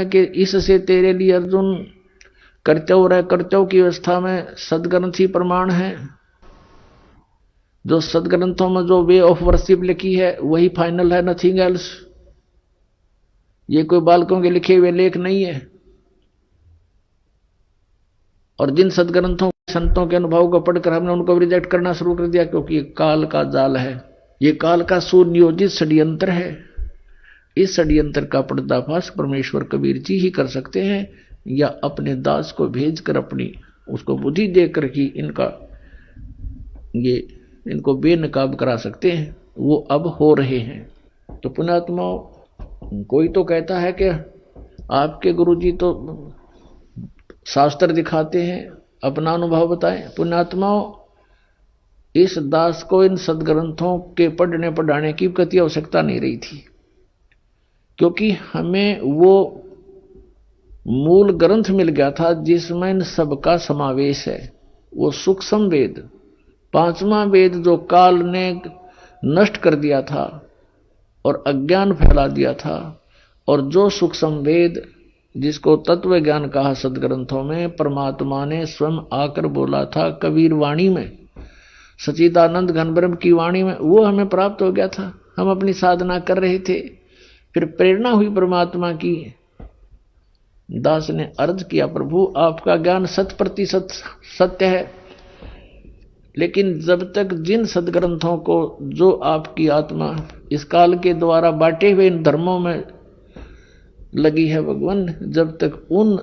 कि इससे तेरे लिए अर्जुन कर्तव्य की अवस्था में सदग्रंथ ही प्रमाण है। जो सदग्रंथों में जो वे ऑफ वर्शिप लिखी है वही फाइनल है, नथिंग एल्स। ये कोई बालकों के लिखे हुए लेख नहीं है। और जिन सदग्रंथों संतों के अनुभव को पढ़कर हमने उनको रिजेक्ट करना शुरू कर दिया, क्योंकि ये काल का जाल है, ये काल का सुनियोजित षड्यंत्र है। इस षड्यंत्र का पर्दाफाश परमेश्वर कबीर जी ही कर सकते हैं, या अपने दास को भेजकर अपनी उसको बुद्धि देकर कि इनको बेनकाब करा सकते हैं। वो अब हो रहे हैं। तो पुण्यात्माओं, कोई तो कहता है कि आपके गुरुजी तो शास्त्र दिखाते हैं, अपना अनुभव बताएं। पुण्यात्माओं, इस दास को इन सदग्रंथों के पढ़ने पढ़ाने की कति आवश्यकता नहीं रही थी, क्योंकि हमें वो मूल ग्रंथ मिल गया था जिसमें इन सबका समावेश है। वो सूक्ष्म वेद, पांचवा वेद जो काल ने नष्ट कर दिया था और अज्ञान फैला दिया था, और जो सूक्ष्म वेद जिसको तत्व ज्ञान कहा सदग्रंथों में, परमात्मा ने स्वयं आकर बोला था कबीर वाणी में, सच्चिदानंद घन ब्रह्म की वाणी में, वो हमें प्राप्त हो गया था। हम अपनी साधना कर रहे थे, फिर प्रेरणा हुई परमात्मा की। दास ने अर्ज किया, प्रभु आपका ज्ञान 100% सत्य है, लेकिन जब तक जिन सदग्रंथों को जो आपकी आत्मा इस काल के द्वारा बांटे हुए इन धर्मों में लगी है भगवान, जब तक उन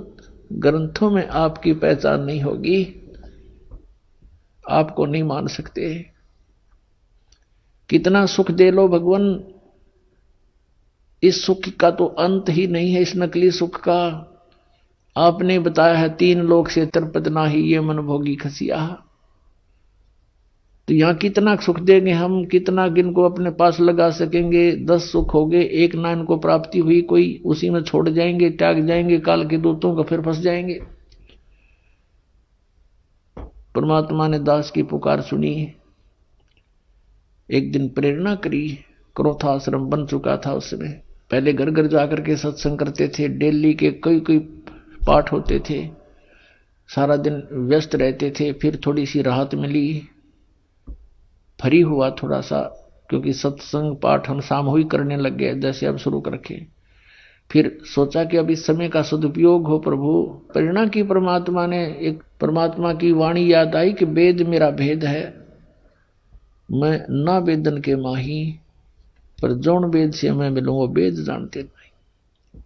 ग्रंथों में आपकी पहचान नहीं होगी, आपको नहीं मान सकते। कितना सुख दे लो भगवान, इस सुख का तो अंत ही नहीं है। इस नकली सुख का आपने बताया है 3 लोक से तृप्त ना ही ये मन भोगी खसिया। तो यहां कितना सुख देंगे हम, कितना इनको अपने पास लगा सकेंगे। 10 सुख हो गए, एक ना इनको प्राप्ति हुई, कोई उसी में छोड़ जाएंगे, त्याग जाएंगे, काल के दूतों का फिर फंस जाएंगे। परमात्मा ने दास की पुकार सुनी। एक दिन प्रेरणा करी। क्रोधाश्रम बन चुका था उस समय। पहले घर घर जाकर के सत्संग करते थे, डेली के कई पाठ होते थे, सारा दिन व्यस्त रहते थे। फिर थोड़ी सी राहत मिली, फ्री हुआ थोड़ा सा, क्योंकि सत्संग पाठ हम सामूहिक करने लग गए जैसे अब शुरू करके। फिर सोचा कि अब इस समय का सदुपयोग हो। प्रभु प्रेरणा की परमात्मा ने, एक परमात्मा की वाणी याद आई कि वेद मेरा भेद है, मैं ना वेदन के माही, पर जौन वेद से मैं मिलूं वो वेद जानते नहीं।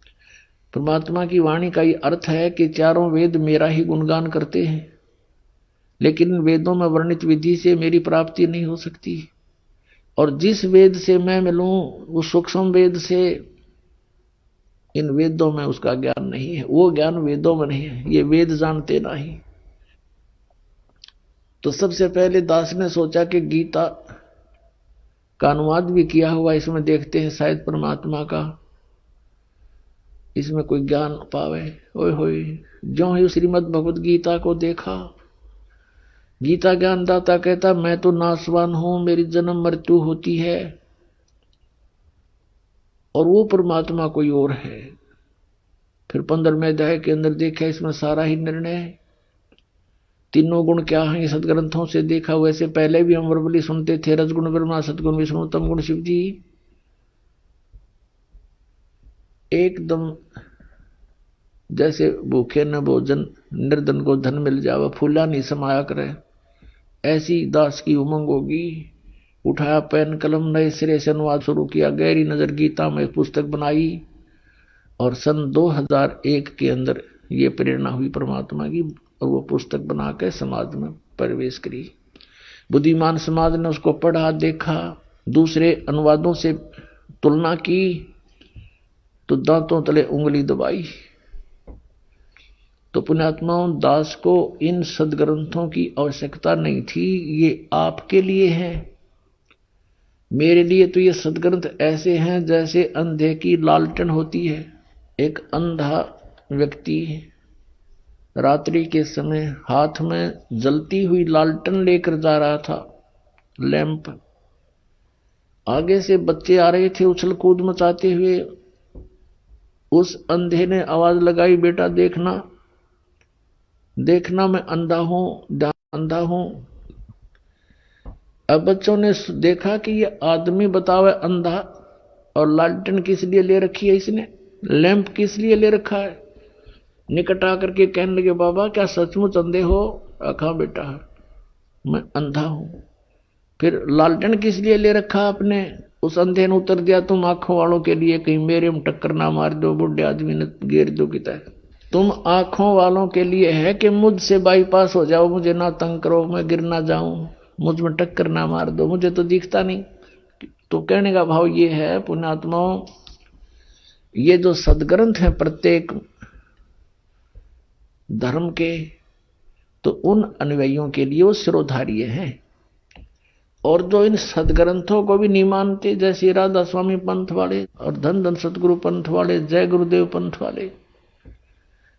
परमात्मा की वाणी का ये अर्थ है कि चारों वेद मेरा ही गुणगान करते हैं, लेकिन वेदों में वर्णित विधि से मेरी प्राप्ति नहीं हो सकती। और जिस वेद से मैं मिलूं उस सूक्ष्म वेद से, इन वेदों में उसका ज्ञान नहीं है, वो ज्ञान वेदों में नहीं है, ये वेद जानते नहीं। तो सबसे पहले दास ने सोचा कि गीता का अनुवाद भी किया हुआ, इसमें देखते हैं शायद परमात्मा का इसमें कोई ज्ञान पावे। ओए होए, जो ही श्रीमद् भगवद गीता को देखा, गीता ज्ञानदाता कहता मैं तो नासवान हूं, मेरी जन्म मृत्यु होती है, और वो परमात्मा कोई और है। फिर 15वें अध्याय के अंदर देखा, इसमें सारा ही निर्णय है। तीनों गुण क्या है सदग्रंथों से देखा। वैसे पहले भी हम वर्बली सुनते थे, रजगुण ब्रह्मा, सदगुण विष्णु, तम गुण शिव जी। एकदम जैसे भूखे न भोजन, निर्धन को धन मिल जावा, फूला नहीं समाया करे, ऐसी दास की उमंग होगी। उठाया पेन कलम, नए सिरे से अनुवाद शुरू किया। गहरी नजर गीता में एक पुस्तक बनाई, और सन 2001 के अंदर ये प्रेरणा हुई परमात्मा की, और वो पुस्तक बना के समाज में प्रवेश करी। बुद्धिमान समाज ने उसको पढ़ा, देखा, दूसरे अनुवादों से तुलना की, तो दांतों तले उंगली दबाई। तो पुण्यात्माओं, दास को इन सदग्रंथों की आवश्यकता नहीं थी, ये आपके लिए है। मेरे लिए तो ये सदग्रंथ ऐसे हैं जैसे अंधे की लालटेन होती है। एक अंधा व्यक्ति रात्रि के समय हाथ में जलती हुई लालटेन लेकर जा रहा था, लैंप। आगे से बच्चे आ रहे थे उछल कूद मचाते हुए, उस अंधे ने आवाज लगाई, बेटा देखना, देखना मैं अंधा हूं, अंधा हूं। अब बच्चों ने देखा कि ये आदमी बतावे अंधा, और लालटेन किस लिए ले रखी है इसने, लैंप किस लिए ले रखा है। निकट आकर के कहने लगे, बाबा क्या सचमुच अंधे हो? आखा बेटा मैं अंधा हूं। फिर लालटेन किस लिए ले रखा आपने? उस अंधे ने उत्तर दिया, तुम आंखों वालों के लिए कहीं मेरे में टक्कर ना मार दो, बुढ़े आदमी ने घेर दो किता है। तुम आंखों वालों के लिए है कि मुझसे बाईपास हो जाओ, मुझे ना तंग करो, मैं गिर ना जाऊं, मुझ में टक्कर ना मार दो, मुझे तो दिखता नहीं। तो कहने का भाव ये है पुण्यात्माओं, ये जो सदग्रंथ है प्रत्येक धर्म के, तो उन अनुयायियों के लिए वो शिरोधार्य हैं। और जो इन सदग्रंथों को भी नहीं मानते, जैसे राधा स्वामी पंथ वाले और धन धन सतगुरु पंथ वाले, जय गुरुदेव पंथ वाले,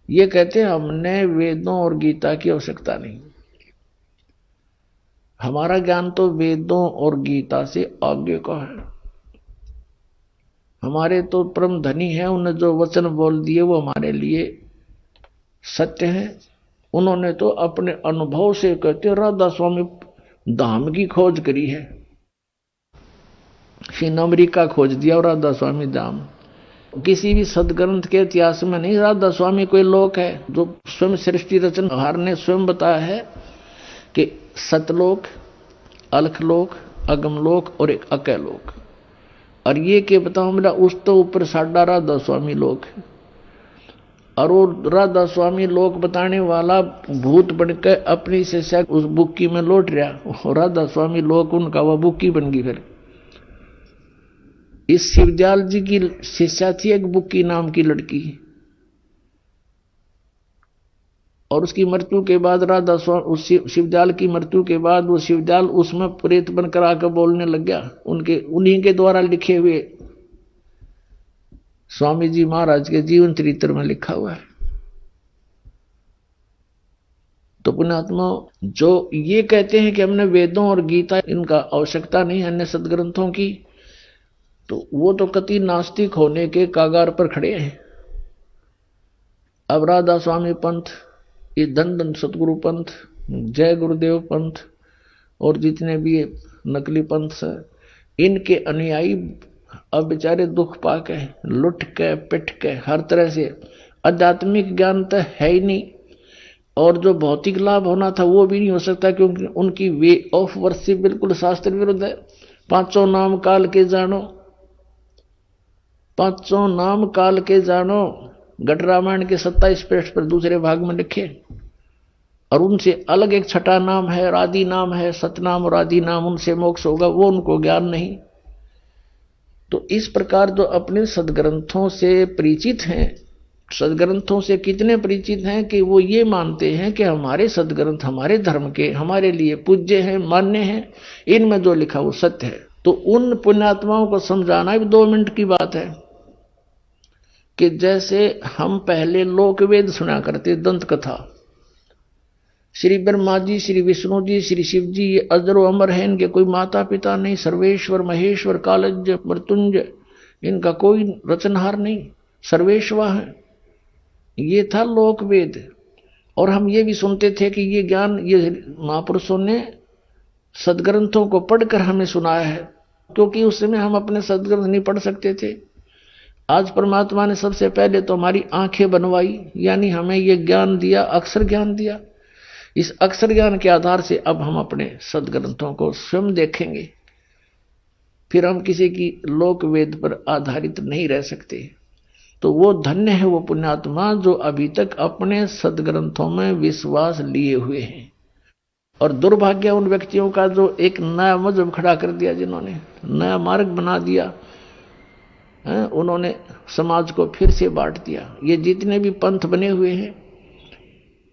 ये कहते हैं हमने वेदों और गीता की आवश्यकता नहीं, हमारा ज्ञान तो वेदों और गीता से आगे का है। हमारे तो परम धनी है, उन्हें जो वचन बोल दिए वो हमारे लिए सत्य है। उन्होंने तो अपने अनुभव से कहते राधा स्वामी धाम की खोज करी है, फिर अमेरिका खोज दिया और राधा स्वामी धाम। किसी भी सदग्रंथ के इतिहास में नहीं राधा स्वामी कोई लोक है। जो स्वयं सृष्टि रचनहार ने स्वयं बताया है कि सतलोक, अलखलोक, अगमलोक और एक अकैलोक, और ये के बताऊं मेरा उस तो ऊपर साडा राधा स्वामी लोक है। और वो राधा स्वामी लोक बताने वाला भूत बनकर अपनी शिष्या उस बुक्की में लौट रहा, राधा स्वामी लोक उनका वह बुक्की बन गई। फिर इस शिवदयाल जी की शिष्या थी एक बुक्की नाम की लड़की, और उसकी मृत्यु के बाद राधा स्वामी, उस शिवदयाल की मृत्यु के बाद वो शिवदयाल उसमें प्रेत बनकर आकर बोलने लग गया। उन्हीं के द्वारा लिखे हुए स्वामी जी महाराज के जीवन चरित्र में लिखा हुआ है। तो पुण्यात्मा जो ये कहते हैं कि हमने वेदों और गीता इनका आवश्यकता नहीं अन्य सदग्रंथों की, तो वो तो कति नास्तिक होने के कागार पर खड़े हैं। अब राधा स्वामी पंथ, ये धन धन सतगुरु पंथ, जय गुरुदेव पंथ और जितने भी नकली पंथ है, इनके अनुयायी अब बेचारे दुख पाके लुट के पिट के हर तरह से, आध्यात्मिक ज्ञान तो है ही नहीं, और जो भौतिक लाभ होना था वो भी नहीं हो सकता, क्योंकि उनकी वे ऑफ वर्शिप बिल्कुल शास्त्र विरुद्ध है। पांचों नाम काल के जानो, पांचों नाम काल के जानो, घट रामायण के 27 पृष्ठ पर दूसरे भाग में लिखे। और उनसे अलग एक छठा नाम है, आदि नाम है, सतनाम और आदि नाम, उनसे मोक्ष होगा, वो उनको ज्ञान नहीं। तो इस प्रकार जो अपने सदग्रंथों से परिचित हैं, सदग्रंथों से कितने परिचित हैं कि वो ये मानते हैं कि हमारे सदग्रंथ हमारे धर्म के, हमारे लिए पूज्य हैं, मान्य हैं, इनमें जो लिखा वो सत्य है। तो उन पुण्यात्माओं को समझाना भी 2 मिनट की बात है कि जैसे हम पहले लोकवेद सुना करते, दंत कथा, श्री ब्रह्मा जी, श्री विष्णु जी, श्री शिव जी, ये अजरो अमर है, इनके कोई माता पिता नहीं, सर्वेश्वर महेश्वर कालज्ञ मृत्युंजय, इनका कोई रचनहार नहीं, सर्वेश्वर है, ये था लोकवेद। और हम ये भी सुनते थे कि ये ज्ञान ये महापुरुषों ने सदग्रंथों को पढ़कर हमें सुनाया है, क्योंकि उस समय हम अपने सदग्रंथ नहीं पढ़ सकते थे। आज परमात्मा ने सबसे पहले तो हमारी आंखें बनवाई, यानी हमें ये ज्ञान दिया, अक्षर ज्ञान दिया। इस अक्षर ज्ञान के आधार से अब हम अपने सदग्रंथों को स्वयं देखेंगे, फिर हम किसी की लोक वेद पर आधारित नहीं रह सकते। तो वो धन्य है वो पुण्यात्मा जो अभी तक अपने सदग्रंथों में विश्वास लिए हुए हैं। और दुर्भाग्य उन व्यक्तियों का जो एक नया मजहब खड़ा कर दिया, जिन्होंने नया मार्ग बना दिया, उन्होंने समाज को फिर से बांट दिया। ये जितने भी पंथ बने हुए हैं,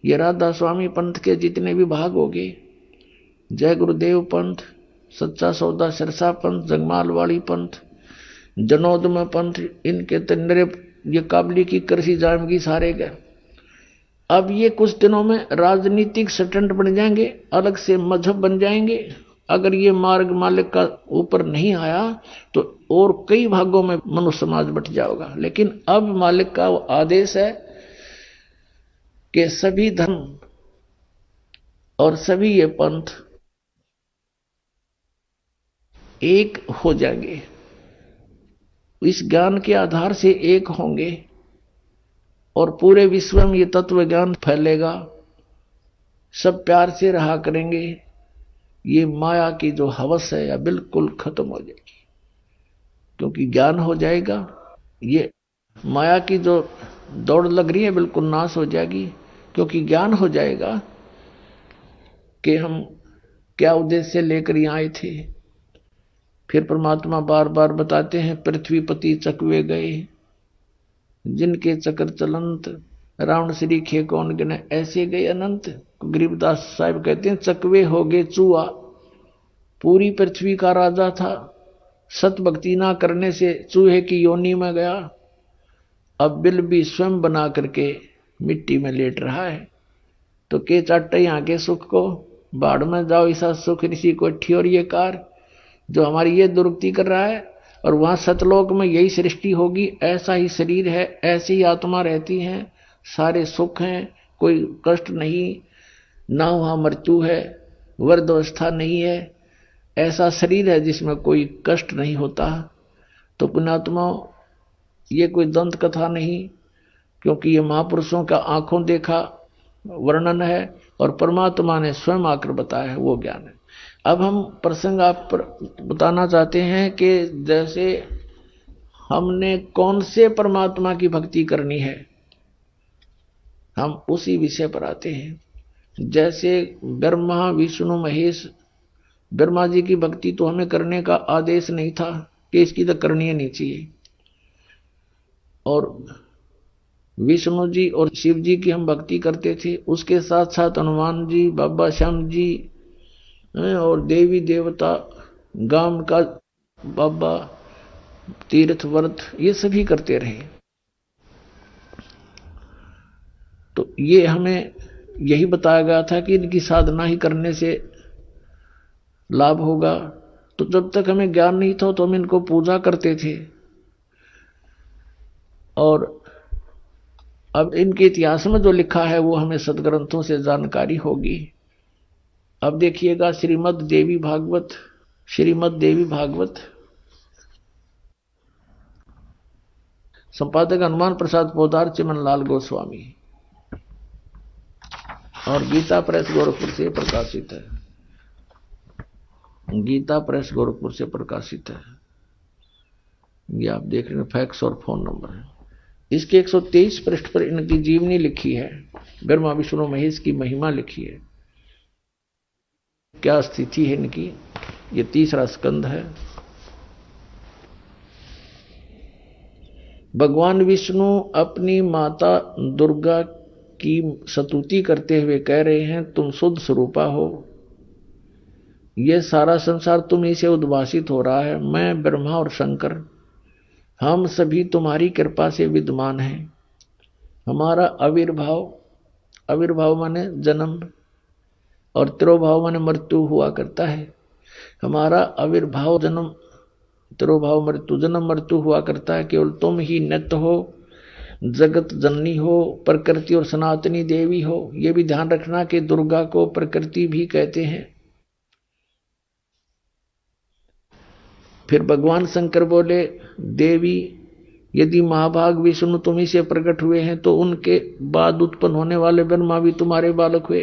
ये राधा स्वामी पंथ के जितने भी भाग हो गए, जय गुरुदेव पंथ, सच्चा सौदा सिरसा पंथ, जगमालवाड़ी पंथ, जनोदम पंथ, इनके तंडरे ये काबली की कृषि जामगी सारे गए। अब ये कुछ दिनों में राजनीतिक स्टंट बन जाएंगे, अलग से मजहब बन जाएंगे, अगर ये मार्ग मालिक का ऊपर नहीं आया तो और कई भागों में मनुष्य समाज बट जाएगा। लेकिन अब मालिक का वो आदेश है कि सभी धर्म और सभी ये पंथ एक हो जाएंगे, इस ज्ञान के आधार से एक होंगे और पूरे विश्व में ये तत्व ज्ञान फैलेगा, सब प्यार से रहा करेंगे। ये माया की जो हवस है या बिल्कुल खत्म हो जाएगी, क्योंकि ज्ञान हो जाएगा। ये माया की जो दौड़ लग रही है बिल्कुल नाश हो जाएगी, क्योंकि ज्ञान हो जाएगा कि हम क्या उद्देश्य लेकर यहां आए थे। फिर परमात्मा बार बार बताते हैं, पृथ्वीपति चकवे गए जिनके चक्र चलंत, रावण श्री खे कौन गिने, ऐसे गए अनंत। गरीबदास साहब कहते हैं, चकवे हो गए चूहा, पूरी पृथ्वी का राजा था, सत भक्ति ना करने से चूहे की योनि में गया, अब बिल भी स्वयं बना करके मिट्टी में लेट रहा है। तो के चाटे यहाँ के सुख को, बाढ़ में जाओ ऐसा सुख ऋषि को ठी, और ये कार जो हमारी ये दुर्गति कर रहा है, और वहां सतलोक में यही सृष्टि होगी, ऐसा ही शरीर है, ऐसी ही आत्मा रहती है, सारे सुख हैं, कोई कष्ट नहीं, ना वहां मृत्यु है, वृद्धावस्था नहीं है, ऐसा शरीर है जिसमें कोई कष्ट नहीं होता। तो पुण्यात्मा, ये कोई दंत कथा नहीं, क्योंकि ये महापुरुषों का आंखों देखा वर्णन है और परमात्मा ने स्वयं आकर बताया है, वो ज्ञान है। अब हम प्रसंग आप पर बताना चाहते हैं कि जैसे हमने कौन से परमात्मा की भक्ति करनी है, हम उसी विषय पर आते हैं। जैसे ब्रह्मा विष्णु महेश, ब्रह्मा जी की भक्ति तो हमें करने का आदेश नहीं था कि इसकी तो करनी नहीं चाहिए, और विष्णु जी और शिव जी की हम भक्ति करते थे, उसके साथ साथ हनुमान जी, बाबा श्याम जी और देवी देवता, गांव का बाबा, तीर्थ व्रत, ये सभी करते रहे। तो ये हमें यही बताया गया था कि इनकी साधना ही करने से लाभ होगा। तो जब तक हमें ज्ञान नहीं था तो हम इनको पूजा करते थे, और अब इनके इतिहास में जो लिखा है वो हमें सदग्रंथों से जानकारी होगी। अब देखिएगा श्रीमद् देवी भागवत, संपादक हनुमान प्रसाद पोदार, चिमन लाल गोस्वामी, और गीता प्रेस गोरखपुर से प्रकाशित है। गीता प्रेस गोरखपुर से प्रकाशित है। ये आप देख रहे हैं, फैक्स और फोन नंबर है। इसके 123 पृष्ठ पर इनकी जीवनी लिखी है, ब्रह्मा विष्णु महेश की महिमा लिखी है, क्या स्थिति है इनकी। ये 3रा स्कंद है। भगवान विष्णु अपनी माता दुर्गा की स्तुति करते हुए कह रहे हैं, तुम शुद्ध स्वरूपा हो, यह सारा संसार तुम ही से उद्भासित हो रहा है। मैं ब्रह्मा और शंकर, हम सभी तुम्हारी कृपा से विद्यमान हैं। हमारा आविर्भाव माने जन्म, और तिरोभाव माने मृत्यु हुआ करता है। हमारा आविर्भाव जन्म, तिरोभाव मृत्यु, जन्म मृत्यु हुआ करता है। केवल तुम ही नित्य हो, जगत जननी हो, प्रकृति और सनातनी देवी हो। यह भी ध्यान रखना कि दुर्गा को प्रकृति भी कहते हैं। फिर भगवान शंकर बोले, देवी यदि महाभाग विष्णु तुम्ही से प्रकट हुए हैं तो उनके बाद उत्पन्न होने वाले ब्रह्मा भी तुम्हारे बालक हुए।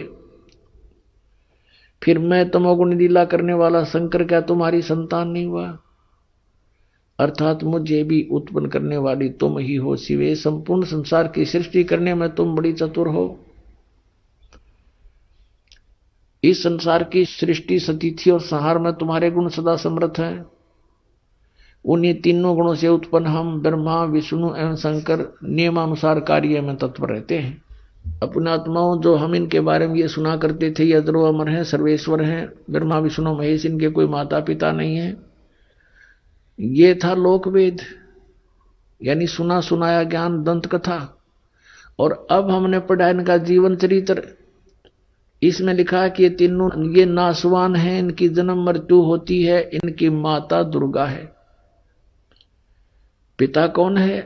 फिर मैं तमोगुण लीला करने वाला शंकर क्या तुम्हारी संतान नहीं हुआ? अर्थात मुझे भी उत्पन्न करने वाली तुम ही हो शिवे। संपूर्ण संसार की सृष्टि करने में तुम बड़ी चतुर हो। इस संसार की सृष्टि, स्थिति और संहार में तुम्हारे गुण सदा समर्थ हैं। उन्हीं तीनों गुणों से उत्पन्न हम ब्रह्मा विष्णु एवं शंकर नियमानुसार कार्य में तत्पर रहते हैं। अपने आत्माओं, जो हम इनके बारे में ये सुना करते थे, ये अजरो अमर हैं, सर्वेश्वर हैं, ब्रह्मा विष्णु महेश, इनके कोई माता पिता नहीं है, ये था लोकवेद, यानी सुना सुनाया ज्ञान, दंत कथा। और अब हमने पढ़ा इनका जीवन चरित्र। इसमें लिखा है कि ये तीनों ये नासवान हैं, इनकी जन्म मृत्यु होती है, इनकी माता दुर्गा है। पिता कौन है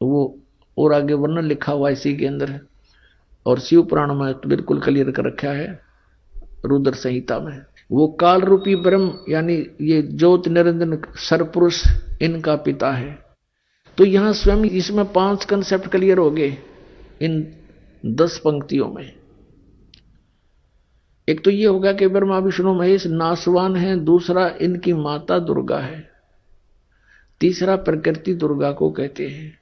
वो और आगे वर्णन लिखा हुआ इसी के अंदर है, और शिव पुराण में तो बिल्कुल क्लियर कर रखा है, रुद्र संहिता में। वो काल रूपी ब्रह्म यानी ये ज्योत निरंजन सरपुरुष इनका पिता है। तो यहां स्वयं इसमें 5 कंसेप्ट क्लियर हो गए इन 10 पंक्तियों में। एक तो ये होगा कि ब्रह्मा विष्णु महेश नासवान है, दूसरा इनकी माता दुर्गा है, तीसरा प्रकृति दुर्गा को कहते हैं,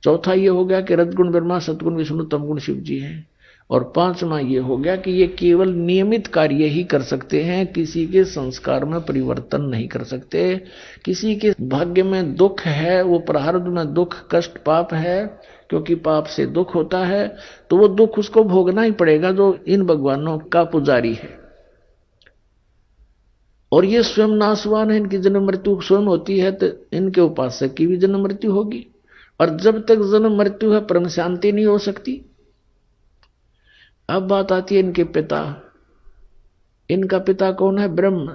चौथा ये हो गया कि रजगुण ब्रह्मा सतगुण विष्णु तमगुण शिव जी हैं, और पांचवा ये हो गया कि ये केवल नियमित कार्य ही कर सकते हैं, किसी के संस्कार में परिवर्तन नहीं कर सकते। किसी के भाग्य में दुख है, वो प्रारब्ध में दुख कष्ट पाप है, क्योंकि पाप से दुख होता है, तो वो दुख उसको भोगना ही पड़ेगा जो इन भगवानों का पुजारी है। और ये स्वयं नासवान है, इनकी जन्म मृत्यु स्वयं होती है, तो इनके उपासक की भी जन्म मृत्यु होगी। और जब तक जन्म मृत्यु है परम शांति नहीं हो सकती। अब बात आती है इनके पिता। इनका पिता कौन है? ब्रह्म,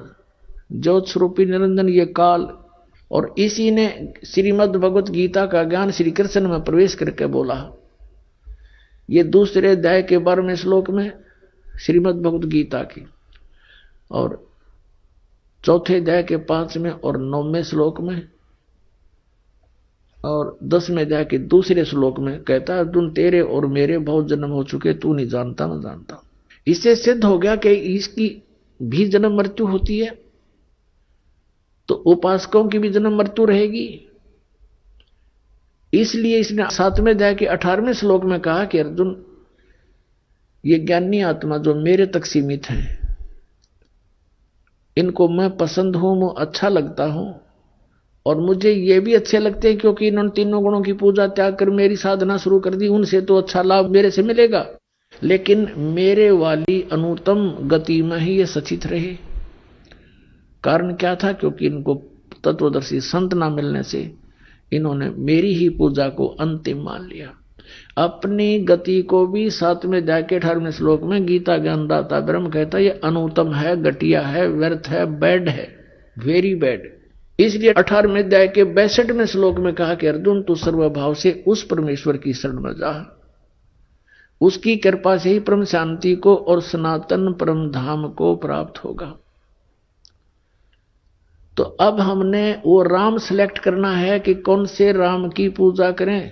ज्योत स्वरूपी निरंजन, ये काल। और इसी ने श्रीमद् भगवत गीता का ज्ञान श्री कृष्ण में प्रवेश करके बोला। ये दूसरे अध्याय के 12वें श्लोक में श्रीमद् भगवत गीता की, और चौथे अध्याय के 5वें और 9वें श्लोक में, और 10वें अध्याय के दूसरे श्लोक में कहता है, अर्जुन तेरे और मेरे बहुत जन्म हो चुके, तू नहीं जानता मैं जानता। इससे सिद्ध हो गया कि इसकी भी जन्म मृत्यु होती है, तो उपासकों की भी जन्म मृत्यु रहेगी। इसलिए इसने 7वें अध्याय के 18वें श्लोक में कहा कि अर्जुन ये ज्ञानी आत्मा जो मेरे तक सीमित है, इनको मैं पसंद हूं, मैं अच्छा लगता हूं, और मुझे ये भी अच्छे लगते हैं क्योंकि इन्होंने तीनों गुणों की पूजा त्याग कर मेरी साधना शुरू कर दी। उनसे तो अच्छा लाभ मेरे से मिलेगा, लेकिन मेरे वाली अनुत्तम गति में ही ये सचित रहे। कारण क्या था? क्योंकि इनको तत्वदर्शी संत ना मिलने से इन्होंने मेरी ही पूजा को अंतिम मान लिया। अपनी गति को भी 7वें अध्याय के 18वें श्लोक में गीता ज्ञानदाता ब्रह्म कहता है ये अनुत्तम है, घटिया है, व्यर्थ है, बैड है, वेरी बैड। इसलिए 18वें अध्याय के 62वें श्लोक में कहा कि अर्जुन तू सर्वभाव से उस परमेश्वर की शरण में जा, उसकी कृपा से ही परम शांति को और सनातन परम धाम को प्राप्त होगा। तो अब हमने वो राम सिलेक्ट करना है कि कौन से राम की पूजा करें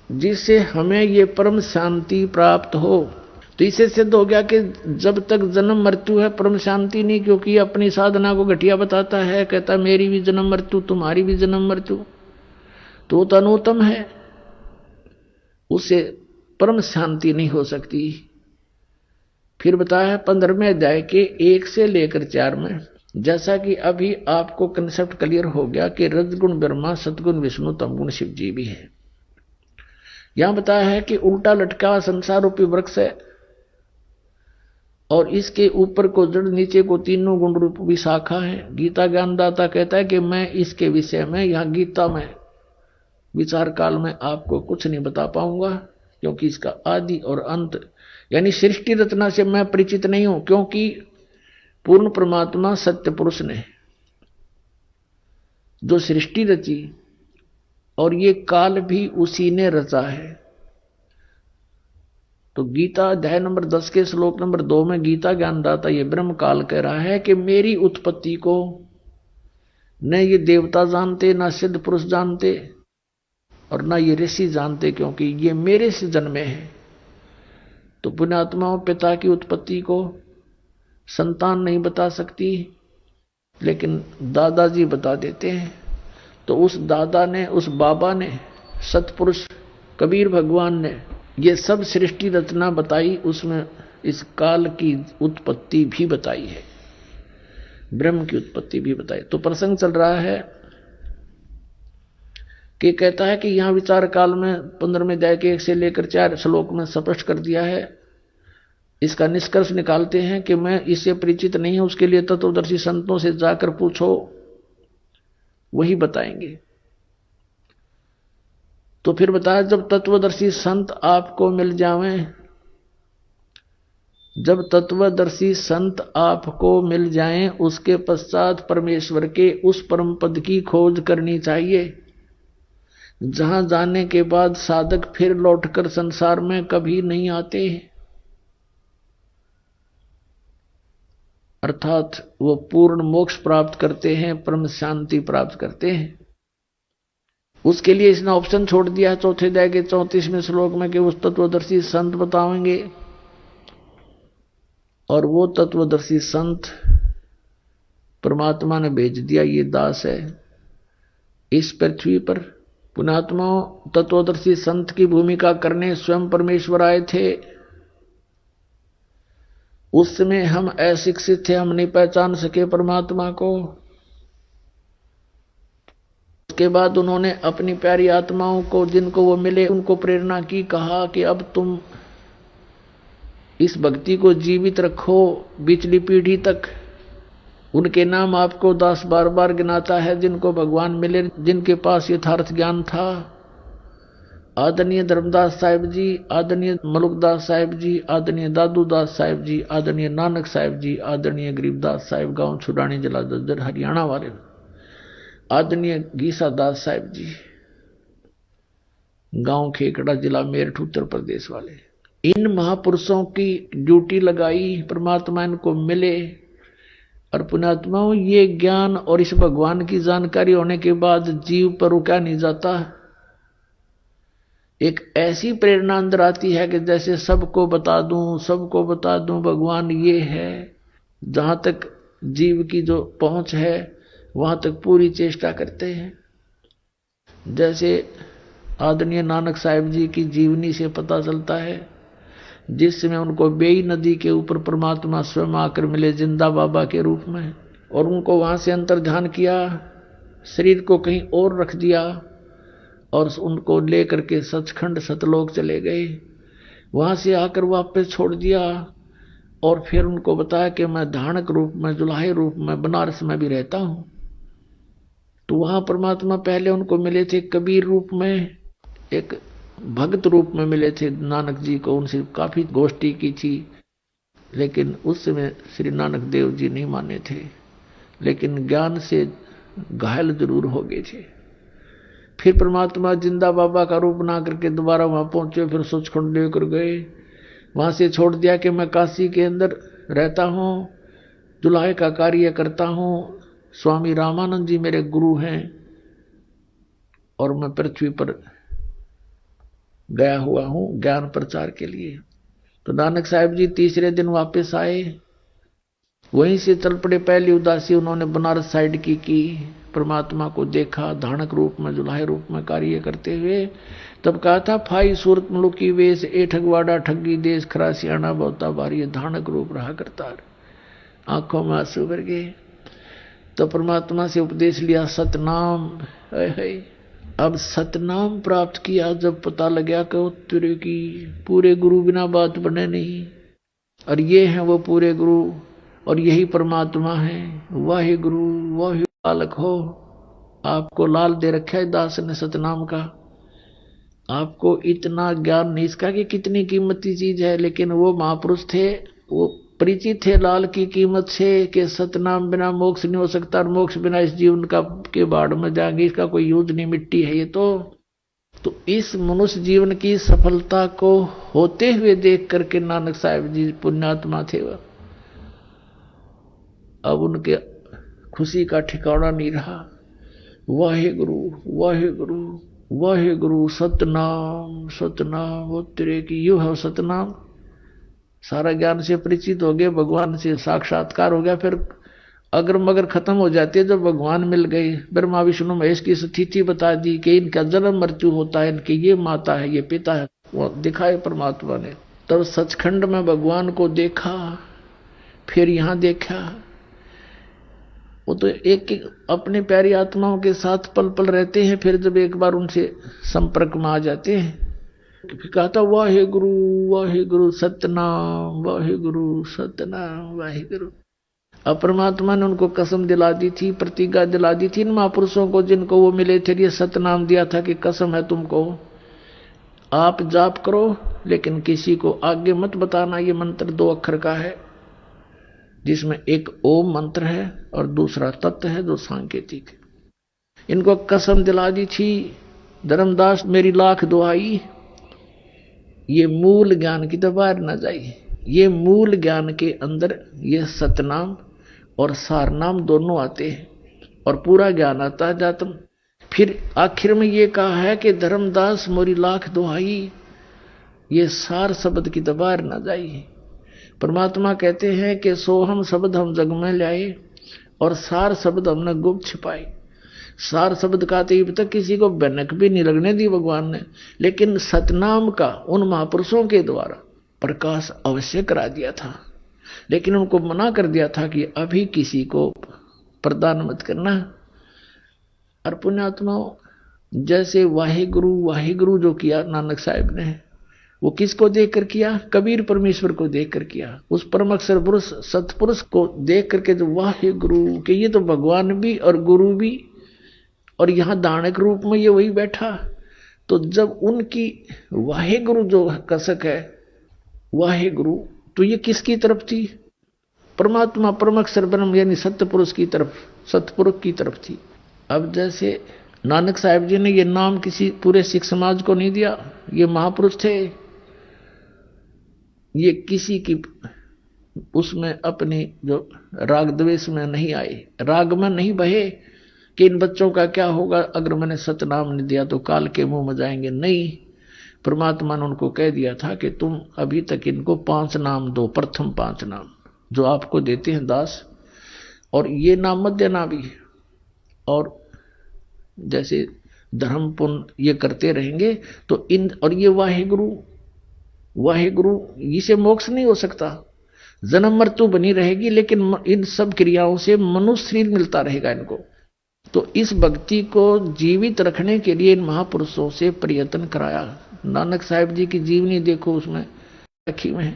जिससे हमें ये परम शांति प्राप्त हो। तो इससे सिद्ध हो गया कि जब तक जन्म मृत्यु है परम शांति नहीं, क्योंकि अपनी साधना को घटिया बताता है, कहता मेरी भी जन्म मृत्यु, तुम्हारी भी जन्म मृत्यु, तो वो तो अनुत्तम है, उससे परम शांति नहीं हो सकती। फिर बताया है 15वें अध्याय के 1 से लेकर 4 में, जैसा कि अभी आपको कंसेप्ट क्लियर हो गया कि रजगुण ब्रह्मा सतगुण विष्णु तमगुण शिव जी भी है। यहां बताया है कि उल्टा लटका संसार रूपी वृक्ष है, और इसके ऊपर को जड़ नीचे को तीनों गुण रूपी शाखा है। गीता ज्ञानदाता कहता है कि मैं इसके विषय में यहां गीता में विचार काल में आपको कुछ नहीं बता पाऊंगा, क्योंकि इसका आदि और अंत यानी सृष्टि रचना से मैं परिचित नहीं हूं, क्योंकि पूर्ण परमात्मा सत्य पुरुष ने जो सृष्टि रची और ये काल भी उसी ने रचा है। तो गीता अध्याय नंबर 10 के श्लोक नंबर 2 में गीता ज्ञानदाता ये ब्रह्म काल कह रहा है कि मेरी उत्पत्ति को न ये देवता जानते, ना सिद्ध पुरुष जानते, और ना ये ऋषि जानते, क्योंकि ये मेरे से जन्मे हैं। तो पुण्यात्माओं पिता की उत्पत्ति को संतान नहीं बता सकती, लेकिन दादाजी बता देते हैं। तो उस दादा ने, उस बाबा ने, सतपुरुष कबीर भगवान ने ये सब सृष्टि रचना बताई, उसमें इस काल की उत्पत्ति भी बताई है, ब्रह्म की उत्पत्ति भी बताई। तो प्रसंग चल रहा है कि कहता है कि यहां विचार काल में 15वें अध्याय के 1 से लेकर 4 श्लोक में स्पष्ट कर दिया है। इसका निष्कर्ष निकालते हैं कि मैं इससे परिचित नहीं हूं, उसके लिए तत्वदर्शी संतों से जाकर पूछो, वही बताएंगे। तो फिर बताया जब तत्वदर्शी संत आपको मिल जावें, जब तत्वदर्शी संत आपको मिल जाएं, उसके पश्चात परमेश्वर के उस परम पद की खोज करनी चाहिए, जहां जाने के बाद साधक फिर लौटकर संसार में कभी नहीं आते, अर्थात वो पूर्ण मोक्ष प्राप्त करते हैं, परम शांति प्राप्त करते हैं। उसके लिए इसने ऑप्शन छोड़ दिया चौथे अध्याय के 34वें श्लोक में कि उस तत्वदर्शी संत बताएंगे, और वो तत्वदर्शी संत परमात्मा ने भेज दिया। ये दास है इस पृथ्वी पर। पुण्यात्मा, तत्वदर्शी संत की भूमिका करने स्वयं परमेश्वर आए थे। उस समय हम अशिक्षित थे, हम नहीं पहचान सके परमात्मा को। उसके बाद उन्होंने अपनी प्यारी आत्माओं को, जिनको वो मिले, उनको प्रेरणा की, कहा कि अब तुम इस भक्ति को जीवित रखो पिछली पीढ़ी तक। उनके नाम आपको दास बार बार गिनाता है, जिनको भगवान मिले, जिनके पास यथार्थ ज्ञान था। आदरणीय धर्मदास साहिब जी, आदरणीय मलुकदास साहिब जी, आदरणीय दादूदास साहिब जी, आदरणीय नानक साहिब जी, आदरणीय गरीबदास साहिब गांव छुड़ानी जिला दद्दर हरियाणा वाले, आदरणीय गीसा दास साहिब जी गांव खेकड़ा जिला मेरठ उत्तर प्रदेश वाले, इन महापुरुषों की ड्यूटी लगाई, परमात्मा इनको मिले। और पुण्यात्माओं, ये ज्ञान और इस भगवान की जानकारी होने के बाद जीव पर रुका नहीं जाता। एक ऐसी प्रेरणा अंदर आती है कि जैसे सबको बता दूं, सबको बता दूं भगवान ये है। जहां तक जीव की जो पहुंच है वहां तक पूरी चेष्टा करते हैं। जैसे आदरणीय नानक साहिब जी की जीवनी से पता चलता है, जिस समय उनको बेई नदी के ऊपर परमात्मा स्वयं आकर मिले जिंदा बाबा के रूप में, और उनको वहां से अंतर्ध्यान किया, शरीर को कहीं और रख दिया और उनको लेकर के सचखंड सतलोक चले गए। वहां से आकर वापस छोड़ दिया और फिर उनको बताया कि मैं धानक रूप में, जुलाहे रूप में बनारस में भी रहता हूं। तो वहां परमात्मा पहले उनको मिले थे कबीर रूप में, एक भक्त रूप में मिले थे नानक जी को। उनसे काफी गोष्ठी की थी, लेकिन उस समय श्री नानक देव जी नहीं माने थे, लेकिन ज्ञान से घायल जरूर हो गए थे। फिर परमात्मा जिंदा बाबा का रूप बना करके दोबारा वहां पहुंचे, फिर सचखंड लेकर गए। वहां से छोड़ दिया कि मैं काशी के अंदर रहता हूं, जुलाहे का कार्य करता हूं, स्वामी रामानंद जी मेरे गुरु हैं और मैं पृथ्वी पर गया हुआ हूं ज्ञान प्रचार के लिए। तो नानक साहिब जी तीसरे दिन वापस आए, वहीं से चल पड़े। पहली उदासी उन्होंने बनारस साइड की परमात्मा को देखा धानक रूप में, जुलाहे रूप में कार्य करते हुए। तब कहा था, फाई सूरत मुलुकी वेश, ए ठगवाड़ा ठगी देश, खरा सियाणा बहुता भारी, धानक रूप रहा करतार। आंखों में आंसू भर गए। तो परमात्मा से उपदेश लिया, सतनाम। अब सतनाम प्राप्त किया जब पता लगा कि तेरे की पूरे गुरु बिना बात बने नहीं, और ये हैं वो पूरे गुरु, और यही परमात्मा है। वाहे गुरु वाहे बालक हो, आपको लाल दे रखा है दास ने सतनाम का। आपको इतना ज्ञान नहीं इसका कि कितनी कीमती चीज है, लेकिन वो महापुरुष थे, वो परिचित थे लाल की कीमत से कि सतनाम बिना मोक्ष नहीं हो सकता, और मोक्ष बिना इस जीवन का के बाढ़ में जाएंगे, इसका कोई यूज नहीं, मिट्टी है ये तो इस मनुष्य जीवन की सफलता को होते हुए देख करके नानक साहिब जी पुण्यात्मा थे वह। अब उनके खुशी का ठिकाना नहीं रहा। वाहे गुरु वाहे गुरु वाहे गुरु, सतनाम सतनाम, वो तेरे की यू है सतनाम। सारा ज्ञान से परिचित हो गए, भगवान से साक्षात्कार हो गया। फिर अगर मगर खत्म हो जाती है जब भगवान मिल गए। ब्रह्मा विष्णु महेश की स्थिति बता दी कि इनका जन्म मृत्यु होता है, इनकी ये माता है, ये पिता है, वो दिखाए परमात्मा ने। तब सचखंड में भगवान को देखा, फिर यहां देखा। वो तो एक अपने प्यारी आत्माओं के साथ पल पल रहते हैं, फिर जब एक बार उनसे संपर्क में आ जाते हैं, कहा था वाहे गुरु सतनाम, वाहे गुरु सतनाम, वाहे गुरु। अब परमात्मा ने उनको कसम दिला दी थी, प्रतिज्ञा दिला दी थी इन महापुरुषों को जिनको वो मिले थे। ये सतनाम दिया था कि कसम है तुमको आप जाप करो, लेकिन किसी को आगे मत बताना। ये मंत्र 2 अक्षर का है, जिसमें एक ओम मंत्र है और दूसरा तत्व है जो सांकेतिक है। इनको कसम दिला दी थी, धर्मदास मेरी लाख दुआई, ये मूल ज्ञान की तो बाहर न जाइए। ये मूल ज्ञान के अंदर ये सतनाम और सारनाम दोनों आते हैं और पूरा ज्ञान आता है जातम। फिर आखिर में ये कहा है कि धर्मदास मोरी लाख दुहाई, ये सार शब्द की तो बाहर न जाइए। परमात्मा कहते हैं कि सोहम शब्द हम जग में लाए और सार शब्द हमने गुप्त छिपाए। सार शब्द का तो अब तक किसी को भनक भी नहीं लगने दी भगवान ने, लेकिन सतनाम का उन महापुरुषों के द्वारा प्रकाश अवश्य करा दिया था। लेकिन उनको मना कर दिया था कि अभी किसी को प्रदान मत करना। और पुण्यात्माओं, जैसे वाहिगुरु जो किया नानक साहिब ने, वो किसको देखकर किया? कबीर परमेश्वर को देखकर किया। उस परम अक्षर पुरुष सतपुरुष को देख करके जो वाहिगुरु के, ये तो भगवान भी और गुरु भी, और यहां दानक रूप में ये वही बैठा। तो जब उनकी वाहिगुरु जो कसक है वाहिगुरु, तो ये किसकी तरफ थी? परमात्मा परम अक्षर ब्रह्म यानी सत्य पुरुष की तरफ, सतपुरुष की तरफ थी। अब जैसे नानक साहिब जी ने ये नाम किसी पूरे सिख समाज को नहीं दिया, ये महापुरुष थे, ये किसी की उसमें अपनी जो राग द्वेष में नहीं आए, राग में नहीं बहे कि इन बच्चों का क्या होगा अगर मैंने सतनाम नहीं दिया तो काल के मुंह में जाएंगे। नहीं, परमात्मा ने उनको कह दिया था कि तुम अभी तक इनको 5 नाम दो, प्रथम 5 नाम जो आपको देते हैं दास, और ये नाम मत देना भी। और जैसे धर्म पुण्य ये करते रहेंगे तो इन, और ये वाहिगुरु इसे मोक्ष नहीं हो सकता, जन्म मृत्यु बनी रहेगी, लेकिन इन सब क्रियाओं से मनुष्य शरीर मिलता रहेगा इनको। तो इस भक्ति को जीवित रखने के लिए इन महापुरुषों से प्रयत्न कराया। नानक साहिब जी की जीवनी देखो, उसमें रखी में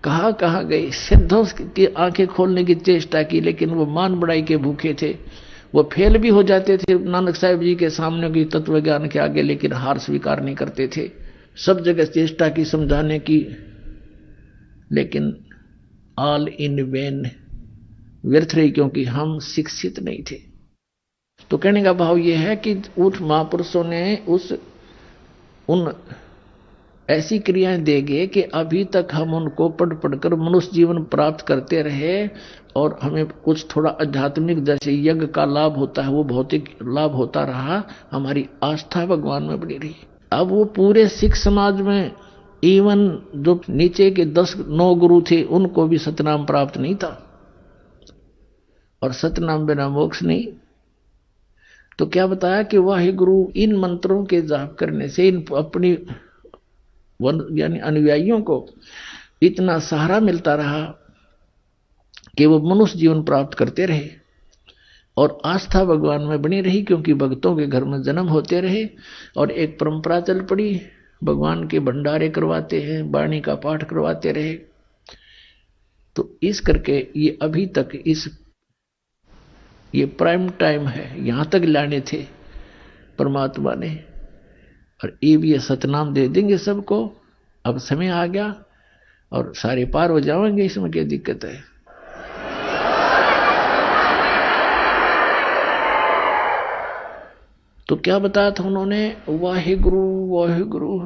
कहाँ गए, सिद्धों की आंखें खोलने की चेष्टा की, लेकिन वो मान बढ़ाई के भूखे थे, वो फेल भी हो जाते थे नानक साहिब जी के सामने की तत्व ज्ञान के आगे, लेकिन हार स्वीकार नहीं करते थे। सब जगह चेष्टा की समझाने की, लेकिन ऑल इन वेन, व्यर्थ रही, क्योंकि हम शिक्षित नहीं थे। तो कहने का भाव यह है कि उठ महापुरुषों ने उन ऐसी क्रियाएं देंगे कि अभी तक हम उनको पढ़कर मनुष्य जीवन प्राप्त करते रहे, और हमें कुछ थोड़ा आध्यात्मिक जैसे यज्ञ का लाभ होता है वो भौतिक लाभ होता रहा, हमारी आस्था भगवान में बनी रही। अब वो पूरे सिख समाज में इवन जो नीचे के 10-9 गुरु थे उनको भी सतनाम प्राप्त नहीं था, और सतनाम बिना मोक्ष नहीं। तो क्या बताया कि वाहिगुरु इन मंत्रों के जाप करने से इन अपनी यानी अनुयायियों को इतना सहारा मिलता रहा कि वो मनुष्य जीवन प्राप्त करते रहे, और आस्था भगवान में बनी रही, क्योंकि भक्तों के घर में जन्म होते रहे। और एक परंपरा चल पड़ी, भगवान के भंडारे करवाते हैं, वाणी का पाठ करवाते रहे। तो इस करके ये अभी तक ये प्राइम टाइम है, यहां तक लाने थे परमात्मा ने, और ये सतनाम दे देंगे सबको। अब समय आ गया और सारे पार हो जाएंगे, इसमें क्या दिक्कत है। तो क्या बताया था उन्होंने, वाहिगुरु।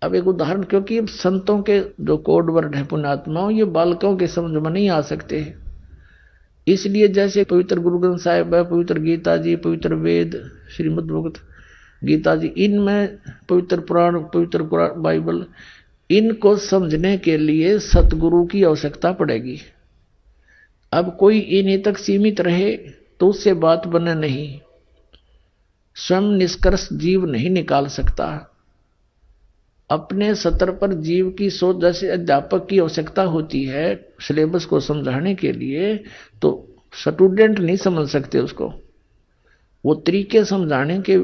अब एक उदाहरण, क्योंकि संतों के जो कोड वर्ड है पुण्यात्माओं, ये बालकों के समझ में नहीं आ सकते, इसलिए जैसे पवित्र गुरु ग्रंथ साहिब है, पवित्र गीता जी, पवित्र वेद, श्रीमद् भगवत गीता जी, इनमें पवित्र पुराण बाइबल, इनको समझने के लिए सतगुरु की आवश्यकता पड़ेगी। अब कोई इन्हीं तक सीमित रहे तो उससे बात बने नहीं, स्वयं निष्कर्ष जीव नहीं निकाल सकता। अपने सतर पर जीव की सोच, जैसे अध्यापक की आवश्यकता होती है सिलेबस को समझाने के लिए, तो स्टूडेंट नहीं समझ सकते उसको, वो तरीके समझाने के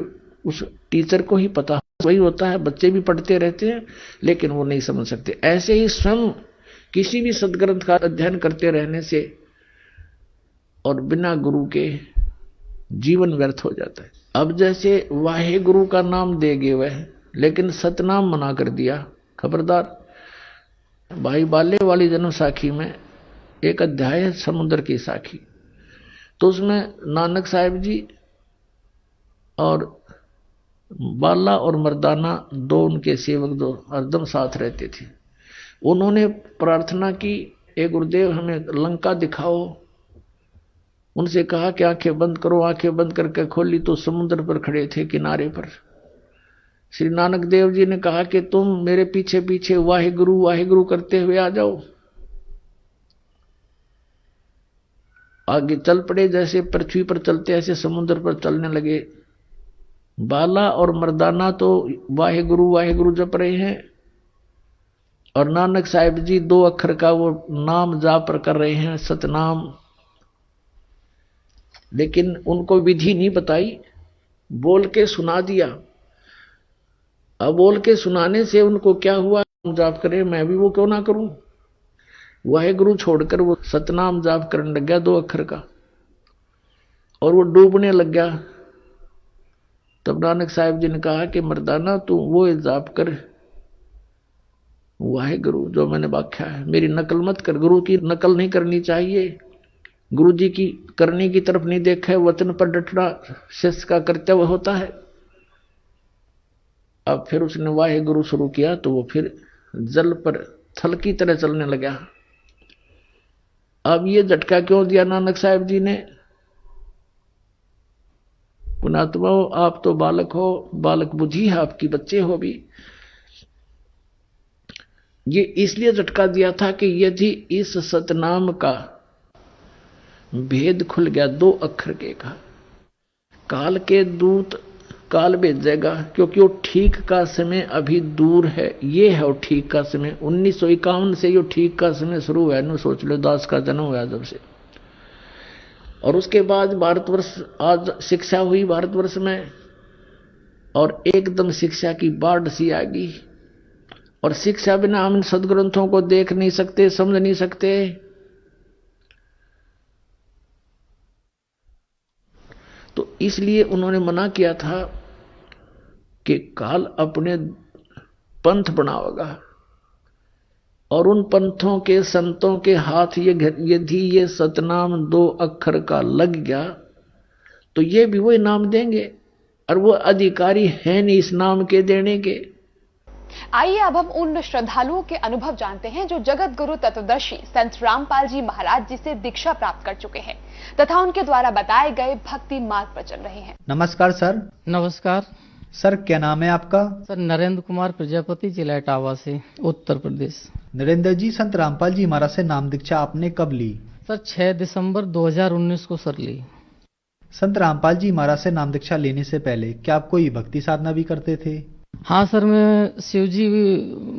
उस टीचर को ही पता वही होता है। बच्चे भी पढ़ते रहते हैं लेकिन वो नहीं समझ सकते। ऐसे ही स्वयं किसी भी सदग्रंथ का अध्ययन करते रहने से और बिना गुरु के जीवन व्यर्थ हो जाता है। अब जैसे वाहे गुरु का नाम देगे वह, लेकिन सतनाम मना कर दिया। खबरदार। भाई बाले वाली जन्म साखी में एक अध्याय है समुद्र की साखी, तो उसमें नानक साहिब जी और बाला और मर्दाना दो उनके सेवक जो हरदम साथ रहते थे, उन्होंने प्रार्थना की, ए गुरुदेव हमें लंका दिखाओ। उनसे कहा कि आंखें बंद करो। आंखें बंद करके खोली तो समुद्र पर खड़े थे किनारे पर। श्री नानक देव जी ने कहा कि तुम मेरे पीछे पीछे वाहिगुरु करते हुए आ जाओ। आगे चल पड़े, जैसे पृथ्वी पर चलते ऐसे समुद्र पर चलने लगे। बाला और मर्दाना तो वाहिगुरु जप रहे हैं और नानक साहिब जी 2 अक्षर का वो नाम जाप कर रहे हैं, सतनाम। लेकिन उनको विधि नहीं बताई, बोल के सुना दिया। अब बोल के सुनाने से उनको क्या हुआ, जाप करे, मैं भी वो क्यों ना करूं। वाहिगुरु छोड़कर वो सतनाम जाप करने लग गया 2 अक्षर का, और वो डूबने लग गया। तब नानक साहिब जी ने कहा कि मर्दाना तू वो जाप कर, वाहिगुरु जो मैंने व्याख्या है, मेरी नकल मत कर। गुरु की नकल नहीं करनी चाहिए, गुरु जी की करने की तरफ नहीं देखा है, वचन पर डटना शिष्य का कर्तव्य होता है। अब फिर उसने वाहिगुरु शुरू किया तो वो फिर जल पर थल की तरह चलने लगा। अब ये झटका क्यों दिया नानक साहिब जी ने? पुणात्मा हो, आप तो बालक हो, बालक बुद्धि है आपकी, बच्चे हो भी। ये इसलिए झटका दिया था कि यदि इस सतनाम का भेद खुल गया 2 अक्षर के का, काल के दूत काल भेजेगा, क्योंकि वो ठीक का समय अभी दूर है। ये है वो ठीक का समय। 1951 से ये ठीक का समय शुरू हुआ है। सोच लो, दास का जन्म हुआ जब से। और उसके बाद भारतवर्ष, आज शिक्षा हुई भारतवर्ष में, और एकदम शिक्षा की बाढ़ सी आ गई। और शिक्षा बिना हम इन सदग्रंथों को देख नहीं सकते, समझ नहीं सकते। तो इसलिए उन्होंने मना किया था कि काल अपने पंथ बनावेगा, और उन पंथों के संतों के हाथ यदि ये सतनाम 2 अक्षर का लग गया तो ये भी वही नाम देंगे, और वो अधिकारी हैं नहीं इस नाम के देने के। आइए अब हम उन श्रद्धालुओं के अनुभव जानते हैं जो जगत गुरु तत्वदर्शी संत रामपाल जी महाराज जी से दीक्षा प्राप्त कर चुके हैं तथा उनके द्वारा बताए गए भक्ति मार्ग पर चल रहे हैं। नमस्कार सर। नमस्कार सर, क्या नाम है आपका? सर, नरेंद्र कुमार प्रजापति, जिला इटावा से, उत्तर प्रदेश। नरेंद्र जी, संत रामपाल जी महाराज से नाम दीक्षा आपने कब ली? सर, 6 दिसंबर 2019 को सर ली। संत रामपाल जी महाराज से नाम दीक्षा लेने से पहले क्या आप कोई भक्ति साधना भी करते थे? हाँ सर, मैं शिव जी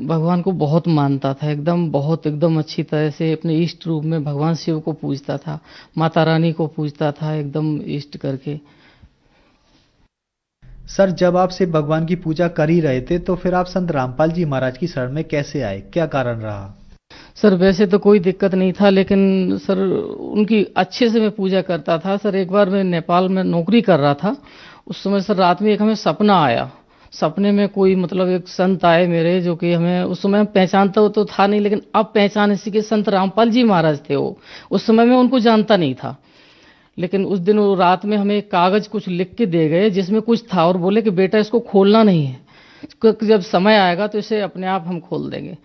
भगवान को बहुत मानता था, एकदम अच्छी तरह से अपने इष्ट रूप में भगवान शिव को पूजता था, माता रानी को पूजता था एकदम इष्ट करके। सर, जब आप शिव भगवान की पूजा कर ही रहे थे तो फिर आप संत रामपाल जी महाराज की शरण में कैसे आए, क्या कारण रहा? सर, वैसे तो कोई दिक्कत नहीं था, लेकिन सर उनकी अच्छे से मैं पूजा करता था। सर, एक बार मैं नेपाल में नौकरी कर रहा था, उस समय सर रात में एक हमें सपना आया। सपने में कोई मतलब एक संत आए मेरे, जो कि हमें उस समय पहचानता तो था नहीं, लेकिन अब पहचान इसी के संत रामपाल जी महाराज थे वो। उस समय में उनको जानता नहीं था, लेकिन उस दिन वो रात में हमें एक कागज कुछ लिख के दे गए जिसमें कुछ था, और बोले कि बेटा इसको खोलना नहीं है, जब समय आएगा तो इसे अपने आप हम खोल देंगे।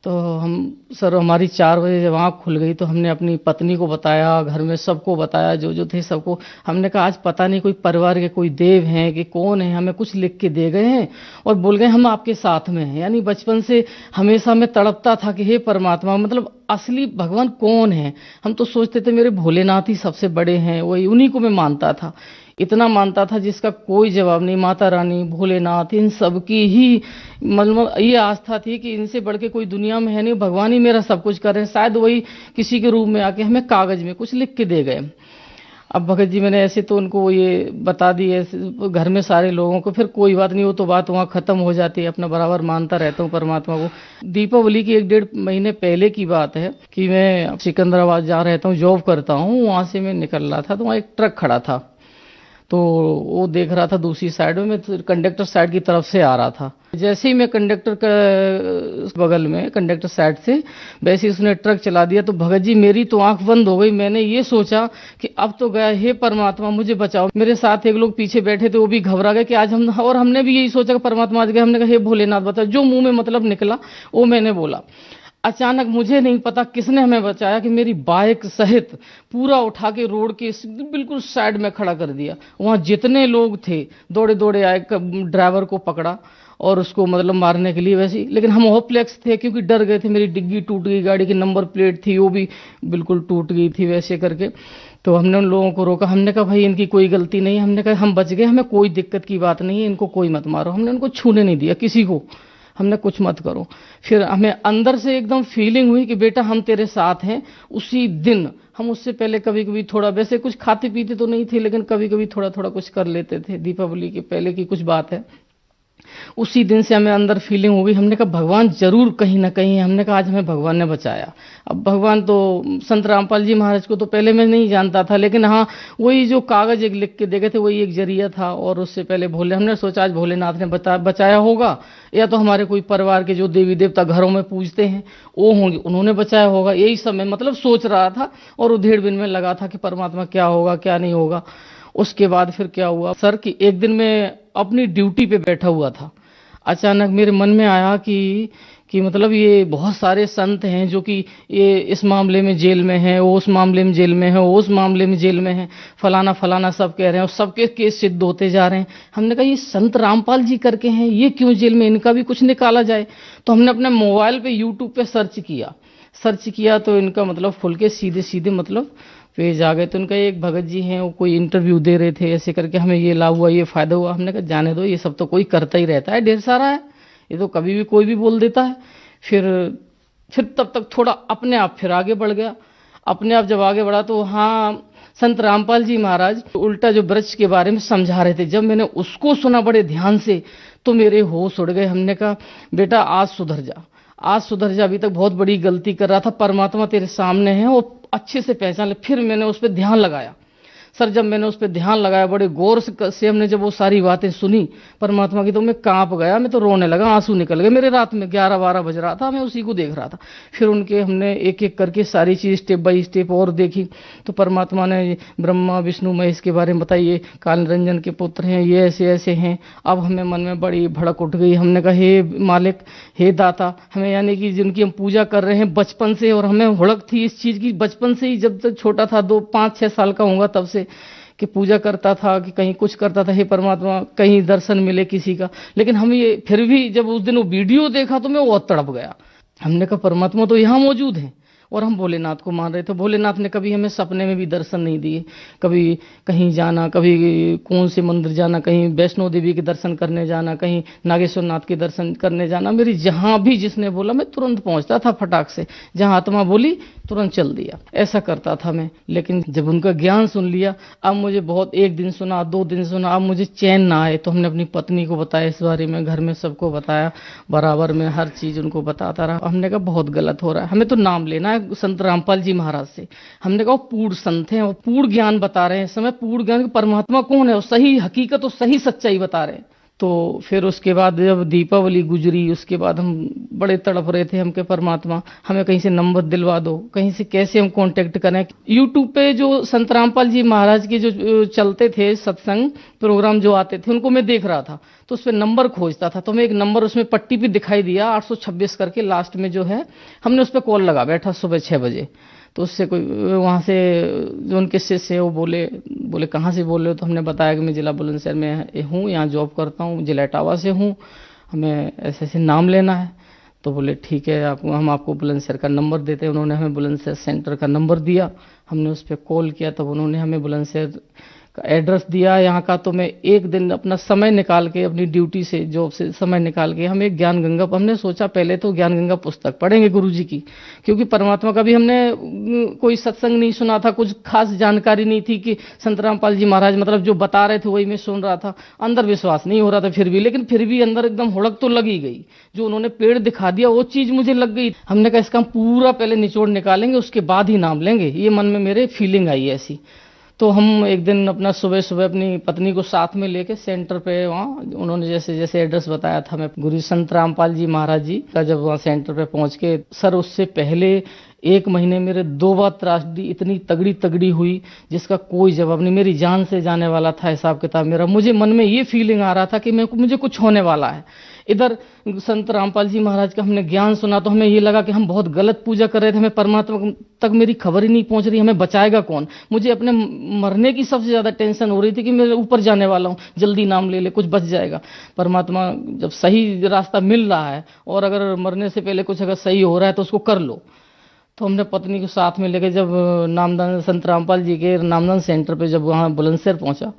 तो हम सर, हमारी 4 बजे जब आँख खुल गई तो हमने अपनी पत्नी को बताया, घर में सबको बताया, जो जो थे सबको। हमने कहा आज पता नहीं कोई परिवार के कोई देव हैं कि कौन है, हमें कुछ लिख के दे गए हैं और बोल गए हम आपके साथ में हैं। यानी बचपन से हमेशा मैं तड़पता था कि हे परमात्मा, मतलब असली भगवान कौन है। हम तो सोचते थे मेरे भोलेनाथ ही सबसे बड़े हैं, वही उन्हीं को मैं मानता था, इतना मानता था जिसका कोई जवाब नहीं। माता रानी, भोलेनाथ, इन सब की ही मतलब ये आस्था थी कि इनसे बढ़ के कोई दुनिया में है नहीं, भगवान ही मेरा सब कुछ कर रहे हैं। शायद वही किसी के रूप में आके हमें कागज में कुछ लिख के दे गए। अब भगत जी मैंने ऐसे तो उनको ये बता दिए घर में सारे लोगों को, फिर कोई बात नहीं, वो तो बात वहाँ खत्म हो जाती है। अपना बराबर मानता रहता हूँ परमात्मा को। दीपावली की 1-1.5 महीने पहले की बात है कि मैं सिकंदराबाद जा रहता हूँ, जॉब करता हूँ, वहाँ से मैं निकल रहा था तो वहाँ एक ट्रक खड़ा था। तो वो देख रहा था दूसरी साइड में, मैं कंडक्टर साइड की तरफ से आ रहा था। जैसे ही मैं कंडक्टर का बगल में कंडक्टर साइड से वैसे ही उसने ट्रक चला दिया। तो भगत जी मेरी तो आंख बंद हो गई। मैंने ये सोचा कि अब तो गया, हे परमात्मा मुझे बचाओ। मेरे साथ एक लोग पीछे बैठे थे, वो भी घबरा गए कि आज हम, और हमने भी यही सोचा कि परमात्मा आज गए। हमने कहा हे भोलेनाथ बचाओ। जो मुंह में मतलब निकला वो मैंने बोला। अचानक मुझे नहीं पता किसने हमें बचाया कि मेरी बाइक सहित पूरा उठा के रोड के बिल्कुल साइड में खड़ा कर दिया। वहां जितने लोग थे दौड़े दौड़े आए, ड्राइवर को पकड़ा और उसको मतलब मारने के लिए वैसे ही। लेकिन हम होपलेस थे क्योंकि डर गए थे, मेरी डिग्गी टूट गई, गाड़ी की नंबर प्लेट थी वो भी बिल्कुल टूट गई थी वैसे करके। तो हमने उन लोगों को रोका। हमने कहा भाई इनकी कोई गलती नहीं। हमने कहा हम बच गए, हमें कोई दिक्कत की बात नहीं है, इनको कोई मत मारो। हमने उनको छूने नहीं दिया किसी को, हमने कुछ मत करो। फिर हमें अंदर से एकदम फीलिंग हुई कि बेटा हम तेरे साथ हैं। उसी दिन हम, उससे पहले कभी कभी थोड़ा, वैसे कुछ खाते पीते तो नहीं थे लेकिन कभी कभी थोड़ा थोड़ा कुछ कर लेते थे। दीपावली के पहले की कुछ बात है। उसी दिन से हमें अंदर फीलिंग हो गई। हमने कहा भगवान जरूर कहीं ना कहीं, हमने कहा आज हमें भगवान ने बचाया। अब भगवान तो संत रामपाल जी महाराज को तो पहले मैं नहीं जानता था, लेकिन हाँ वही जो कागज एक लिख के दे गए थे वही एक जरिया था। और उससे पहले हमने सोचा आज भोलेनाथ ने बचाया होगा, या तो हमारे कोई परिवार के जो देवी देवता घरों में पूजते हैं वो होंगे, उन्होंने बचाया होगा। यही सब मैं मतलब सोच रहा था और उधेड़ बिन में लगा था कि परमात्मा क्या होगा क्या नहीं होगा। उसके बाद फिर क्या हुआ सर कि एक दिन मैं अपनी ड्यूटी पे बैठा हुआ था। अचानक मेरे मन में आया कि मतलब ये बहुत सारे संत हैं जो कि ये इस मामले में जेल में हैं, वो उस मामले में जेल में है, वो उस मामले में जेल में है, फलाना फलाना सब कह रहे हैं और सबके केस सिद्ध होते जा रहे हैं। हमने कहा ये संत रामपाल जी करके हैं, ये क्यों जेल में, इनका भी कुछ निकाला जाए। तो हमने अपने मोबाइल पे यूट्यूब पे सर्च किया तो इनका मतलब खुल के सीधे सीधे मतलब पेज आ गए। तो उनका एक भगत जी हैं, वो कोई इंटरव्यू दे रहे थे, ऐसे करके हमें ये लाभ हुआ, ये फायदा हुआ। हमने कहा जाने दो, ये सब तो कोई करता ही रहता है, ढेर सारा है, ये तो कभी भी कोई भी बोल देता है। फिर तब तक थोड़ा अपने आप फिर आगे बढ़ गया। अपने आप जब आगे बढ़ा तो हाँ संत रामपाल जी महाराज उल्टा जो वृक्ष के बारे में समझा रहे थे, जब मैंने उसको सुना बड़े ध्यान से तो मेरे होश उड़ गए। हमने कहा बेटा आज सुधर जा, अभी तक बहुत बड़ी गलती कर रहा था, परमात्मा तेरे सामने है, वो अच्छे से पहचान ले। फिर मैंने उस पर ध्यान लगाया सर, जब मैंने उस पर ध्यान लगाया बड़े गौर से हमने जब वो सारी बातें सुनी परमात्मा की, तो मैं कांप गया, मैं तो रोने लगा, आंसू निकल गए मेरे। रात में 11-12 बज रहा था, मैं उसी को देख रहा था। फिर उनके हमने एक एक करके सारी चीज स्टेप बाय स्टेप और देखी। तो परमात्मा ने ब्रह्मा विष्णु महेश के बारे में बताई, ये काल निरंजन के पुत्र हैं, ये ऐसे ऐसे हैं। अब हमें मन में बड़ी भड़क उठ गई। हमने कहा हे मालिक, हे दाता, हमें यानी कि जिनकी हम पूजा कर रहे हैं बचपन से, और हमें हुड़क थी इस चीज की बचपन से ही, जब तक छोटा था 2-5-6 साल का होगा तब से कि पूजा करता था कि कहीं कुछ करता था, हे परमात्मा कहीं दर्शन मिले किसी का। लेकिन हम ये फिर भी जब उस दिन वो वीडियो देखा तो मैं बहुत तड़प गया। हमने कहा परमात्मा तो यहाँ मौजूद है और हम भोलेनाथ को मान रहे थे। भोलेनाथ ने कभी हमें सपने में भी दर्शन नहीं दिए, कभी कहीं जाना, कभी कौन से मंदिर जाना, कहीं वैष्णो देवी के दर्शन करने जाना, कहीं नागेश्वर नाथ के दर्शन करने जाना। मेरी जहां भी जिसने बोला मैं तुरंत पहुंचता था फटाक से, जहां आत्मा बोली तुरंत चल दिया, ऐसा करता था मैं। लेकिन जब उनका ज्ञान सुन लिया, अब मुझे बहुत, एक दिन सुना 2 दिन सुना, अब मुझे चैन ना आए। तो हमने अपनी पत्नी को बताया इस बारे में, घर में सबको बताया, बराबर में हर चीज उनको बताता रहा। हमने कहा बहुत गलत हो रहा है, हमें तो नाम लेना है संत रामपाल जी महाराज से। हमने कहा पूर्ण संत हैं और पूर्ण ज्ञान बता रहे हैं इस समय, पूर्ण ज्ञान परमात्मा कौन है और सही हकीकत और सही सच्चाई बता रहे हैं। तो फिर उसके बाद जब दीपावली गुजरी, उसके बाद हम बड़े तड़प रहे थे, हम के परमात्मा हमें कहीं से नंबर दिलवा दो, कहीं से कैसे हम कांटेक्ट करें। यूट्यूब पे जो संत रामपाल जी महाराज के जो चलते थे सत्संग प्रोग्राम जो आते थे उनको मैं देख रहा था, तो उस पर नंबर खोजता था। तो मैं एक नंबर उसमें पट्टी पे दिखाई दिया 826 करके, लास्ट में जो है, हमने उस पर कॉल लगा बैठा सुबह 6 बजे। तो उससे कोई वहाँ से जो उनके शिष्य है वो बोले कहाँ से बोल रहे हो। तो हमने बताया कि मैं जिला बुलंदशहर में हूँ, यहाँ जॉब करता हूँ, जिला इटावा से हूँ, हमें ऐसे ऐसे नाम लेना है। तो बोले ठीक है, हम आपको बुलंदशहर का नंबर देते हैं। उन्होंने हमें बुलंदशहर सेंटर का नंबर दिया, हमने उस पर कॉल किया, तब उन्होंने हमें बुलंदशहर का एड्रेस दिया यहाँ का। तो मैं एक दिन अपना समय निकाल के, अपनी ड्यूटी से जॉब से समय निकाल के, हम एक ज्ञान गंगा, हमने सोचा पहले तो ज्ञान गंगा पुस्तक पढ़ेंगे गुरुजी की, क्योंकि परमात्मा का भी हमने कोई सत्संग नहीं सुना था, कुछ खास जानकारी नहीं थी कि संत रामपाल जी महाराज मतलब जो बता रहे थे वही मैं सुन रहा था। अंदर विश्वास नहीं हो रहा था फिर भी, लेकिन फिर भी अंदर एकदम हुड़क तो लगी गई। जो उन्होंने पेड़ दिखा दिया वो चीज मुझे लग गई। हमने कहा इसका हम पूरा पहले निचोड़ निकालेंगे, उसके बाद ही नाम लेंगे। ये मन में मेरे फीलिंग आई ऐसी। तो हम एक दिन अपना सुबह सुबह अपनी पत्नी को साथ में लेके सेंटर पे, वहाँ उन्होंने जैसे जैसे एड्रेस बताया था, मैं गुरु संत रामपाल जी महाराज जी का जब वहाँ सेंटर पे पहुँच के, सर उससे पहले 1 महीने मेरे 2 बार त्रासदी इतनी तगड़ी तगड़ी हुई जिसका कोई जवाब नहीं। मेरी जान से जाने वाला था हिसाब किताब मेरा। मुझे मन में ये फीलिंग आ रहा था कि मुझे कुछ होने वाला है। इधर संत रामपाल जी महाराज का हमने ज्ञान सुना तो हमें ये लगा कि हम बहुत गलत पूजा कर रहे थे, हमें परमात्मा तक मेरी खबर ही नहीं पहुंच रही, हमें बचाएगा कौन। मुझे अपने मरने की सबसे ज्यादा टेंशन हो रही थी कि मैं ऊपर जाने वाला हूं, जल्दी नाम ले ले कुछ बच जाएगा। परमात्मा जब सही रास्ता मिल रहा है और अगर मरने से पहले कुछ अगर सही हो रहा है तो उसको कर लो। तो हमने पत्नी को साथ में लेकर जब नामदान संत रामपाल जी के नामदान सेंटर पे जब वहाँ बुलंदशहर पहुंचा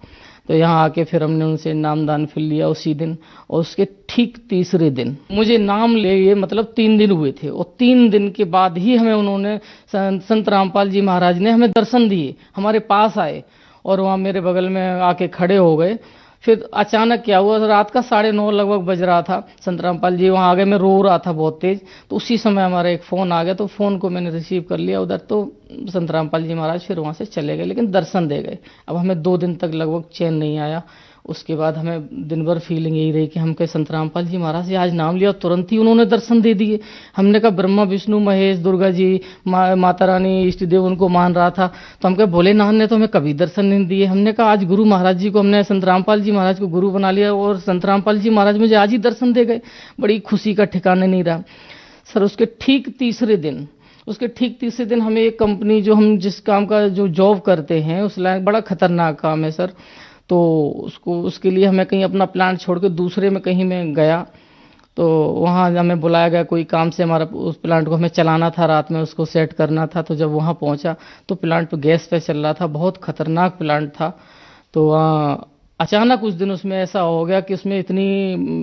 तो यहाँ आके फिर हमने उनसे नामदान फिर लिया उसी दिन। और उसके ठीक तीसरे दिन मुझे नाम लिए मतलब 3 दिन हुए थे, और 3 दिन के बाद ही हमें उन्होंने संत रामपाल जी महाराज ने हमें दर्शन दिए, हमारे पास आए और वहाँ मेरे बगल में आके खड़े हो गए। फिर अचानक क्या हुआ, रात का 9:30 लगभग बज रहा था, संत रामपाल जी वहाँ आ गए। मैं रो रहा था बहुत तेज, तो उसी समय हमारा एक फ़ोन आ गया, तो फ़ोन को मैंने रिसीव कर लिया उधर। तो संत रामपाल जी महाराज फिर वहाँ से चले गए, लेकिन दर्शन दे गए। अब हमें 2 दिन तक लगभग चैन नहीं आया। उसके बाद हमें दिन भर फीलिंग यही रही कि हम कहे संत रामपाल जी महाराज जी आज नाम लिया, तुरंत ही उन्होंने दर्शन दे दिए। हमने कहा ब्रह्मा विष्णु महेश दुर्गा जी माता रानी इष्ट देव उनको मान रहा था, तो हम कहे भोलेनाथ ने तो हमें कभी दर्शन नहीं दिए। हमने कहा आज गुरु महाराज जी को हमने संत रामपाल जी महाराज को गुरु बना लिया और संत रामपाल जी महाराज मुझे आज ही दर्शन दे गए। बड़ी खुशी का ठिकाने नहीं रहा सर। उसके ठीक तीसरे दिन हमें एक कंपनी, जो हम जिस काम का जो जॉब करते हैं उस लायक बड़ा खतरनाक काम है सर, तो उसके लिए हमें कहीं अपना प्लांट छोड़ के दूसरे में कहीं मैं गया, तो वहाँ हमें बुलाया गया कोई काम से। हमारा उस प्लांट को हमें चलाना था, रात में उसको सेट करना था। तो जब वहाँ पहुँचा तो प्लांट तो गैस पे चल रहा था, बहुत खतरनाक प्लांट था। तो अचानक उस दिन उसमें ऐसा हो गया कि उसमें इतनी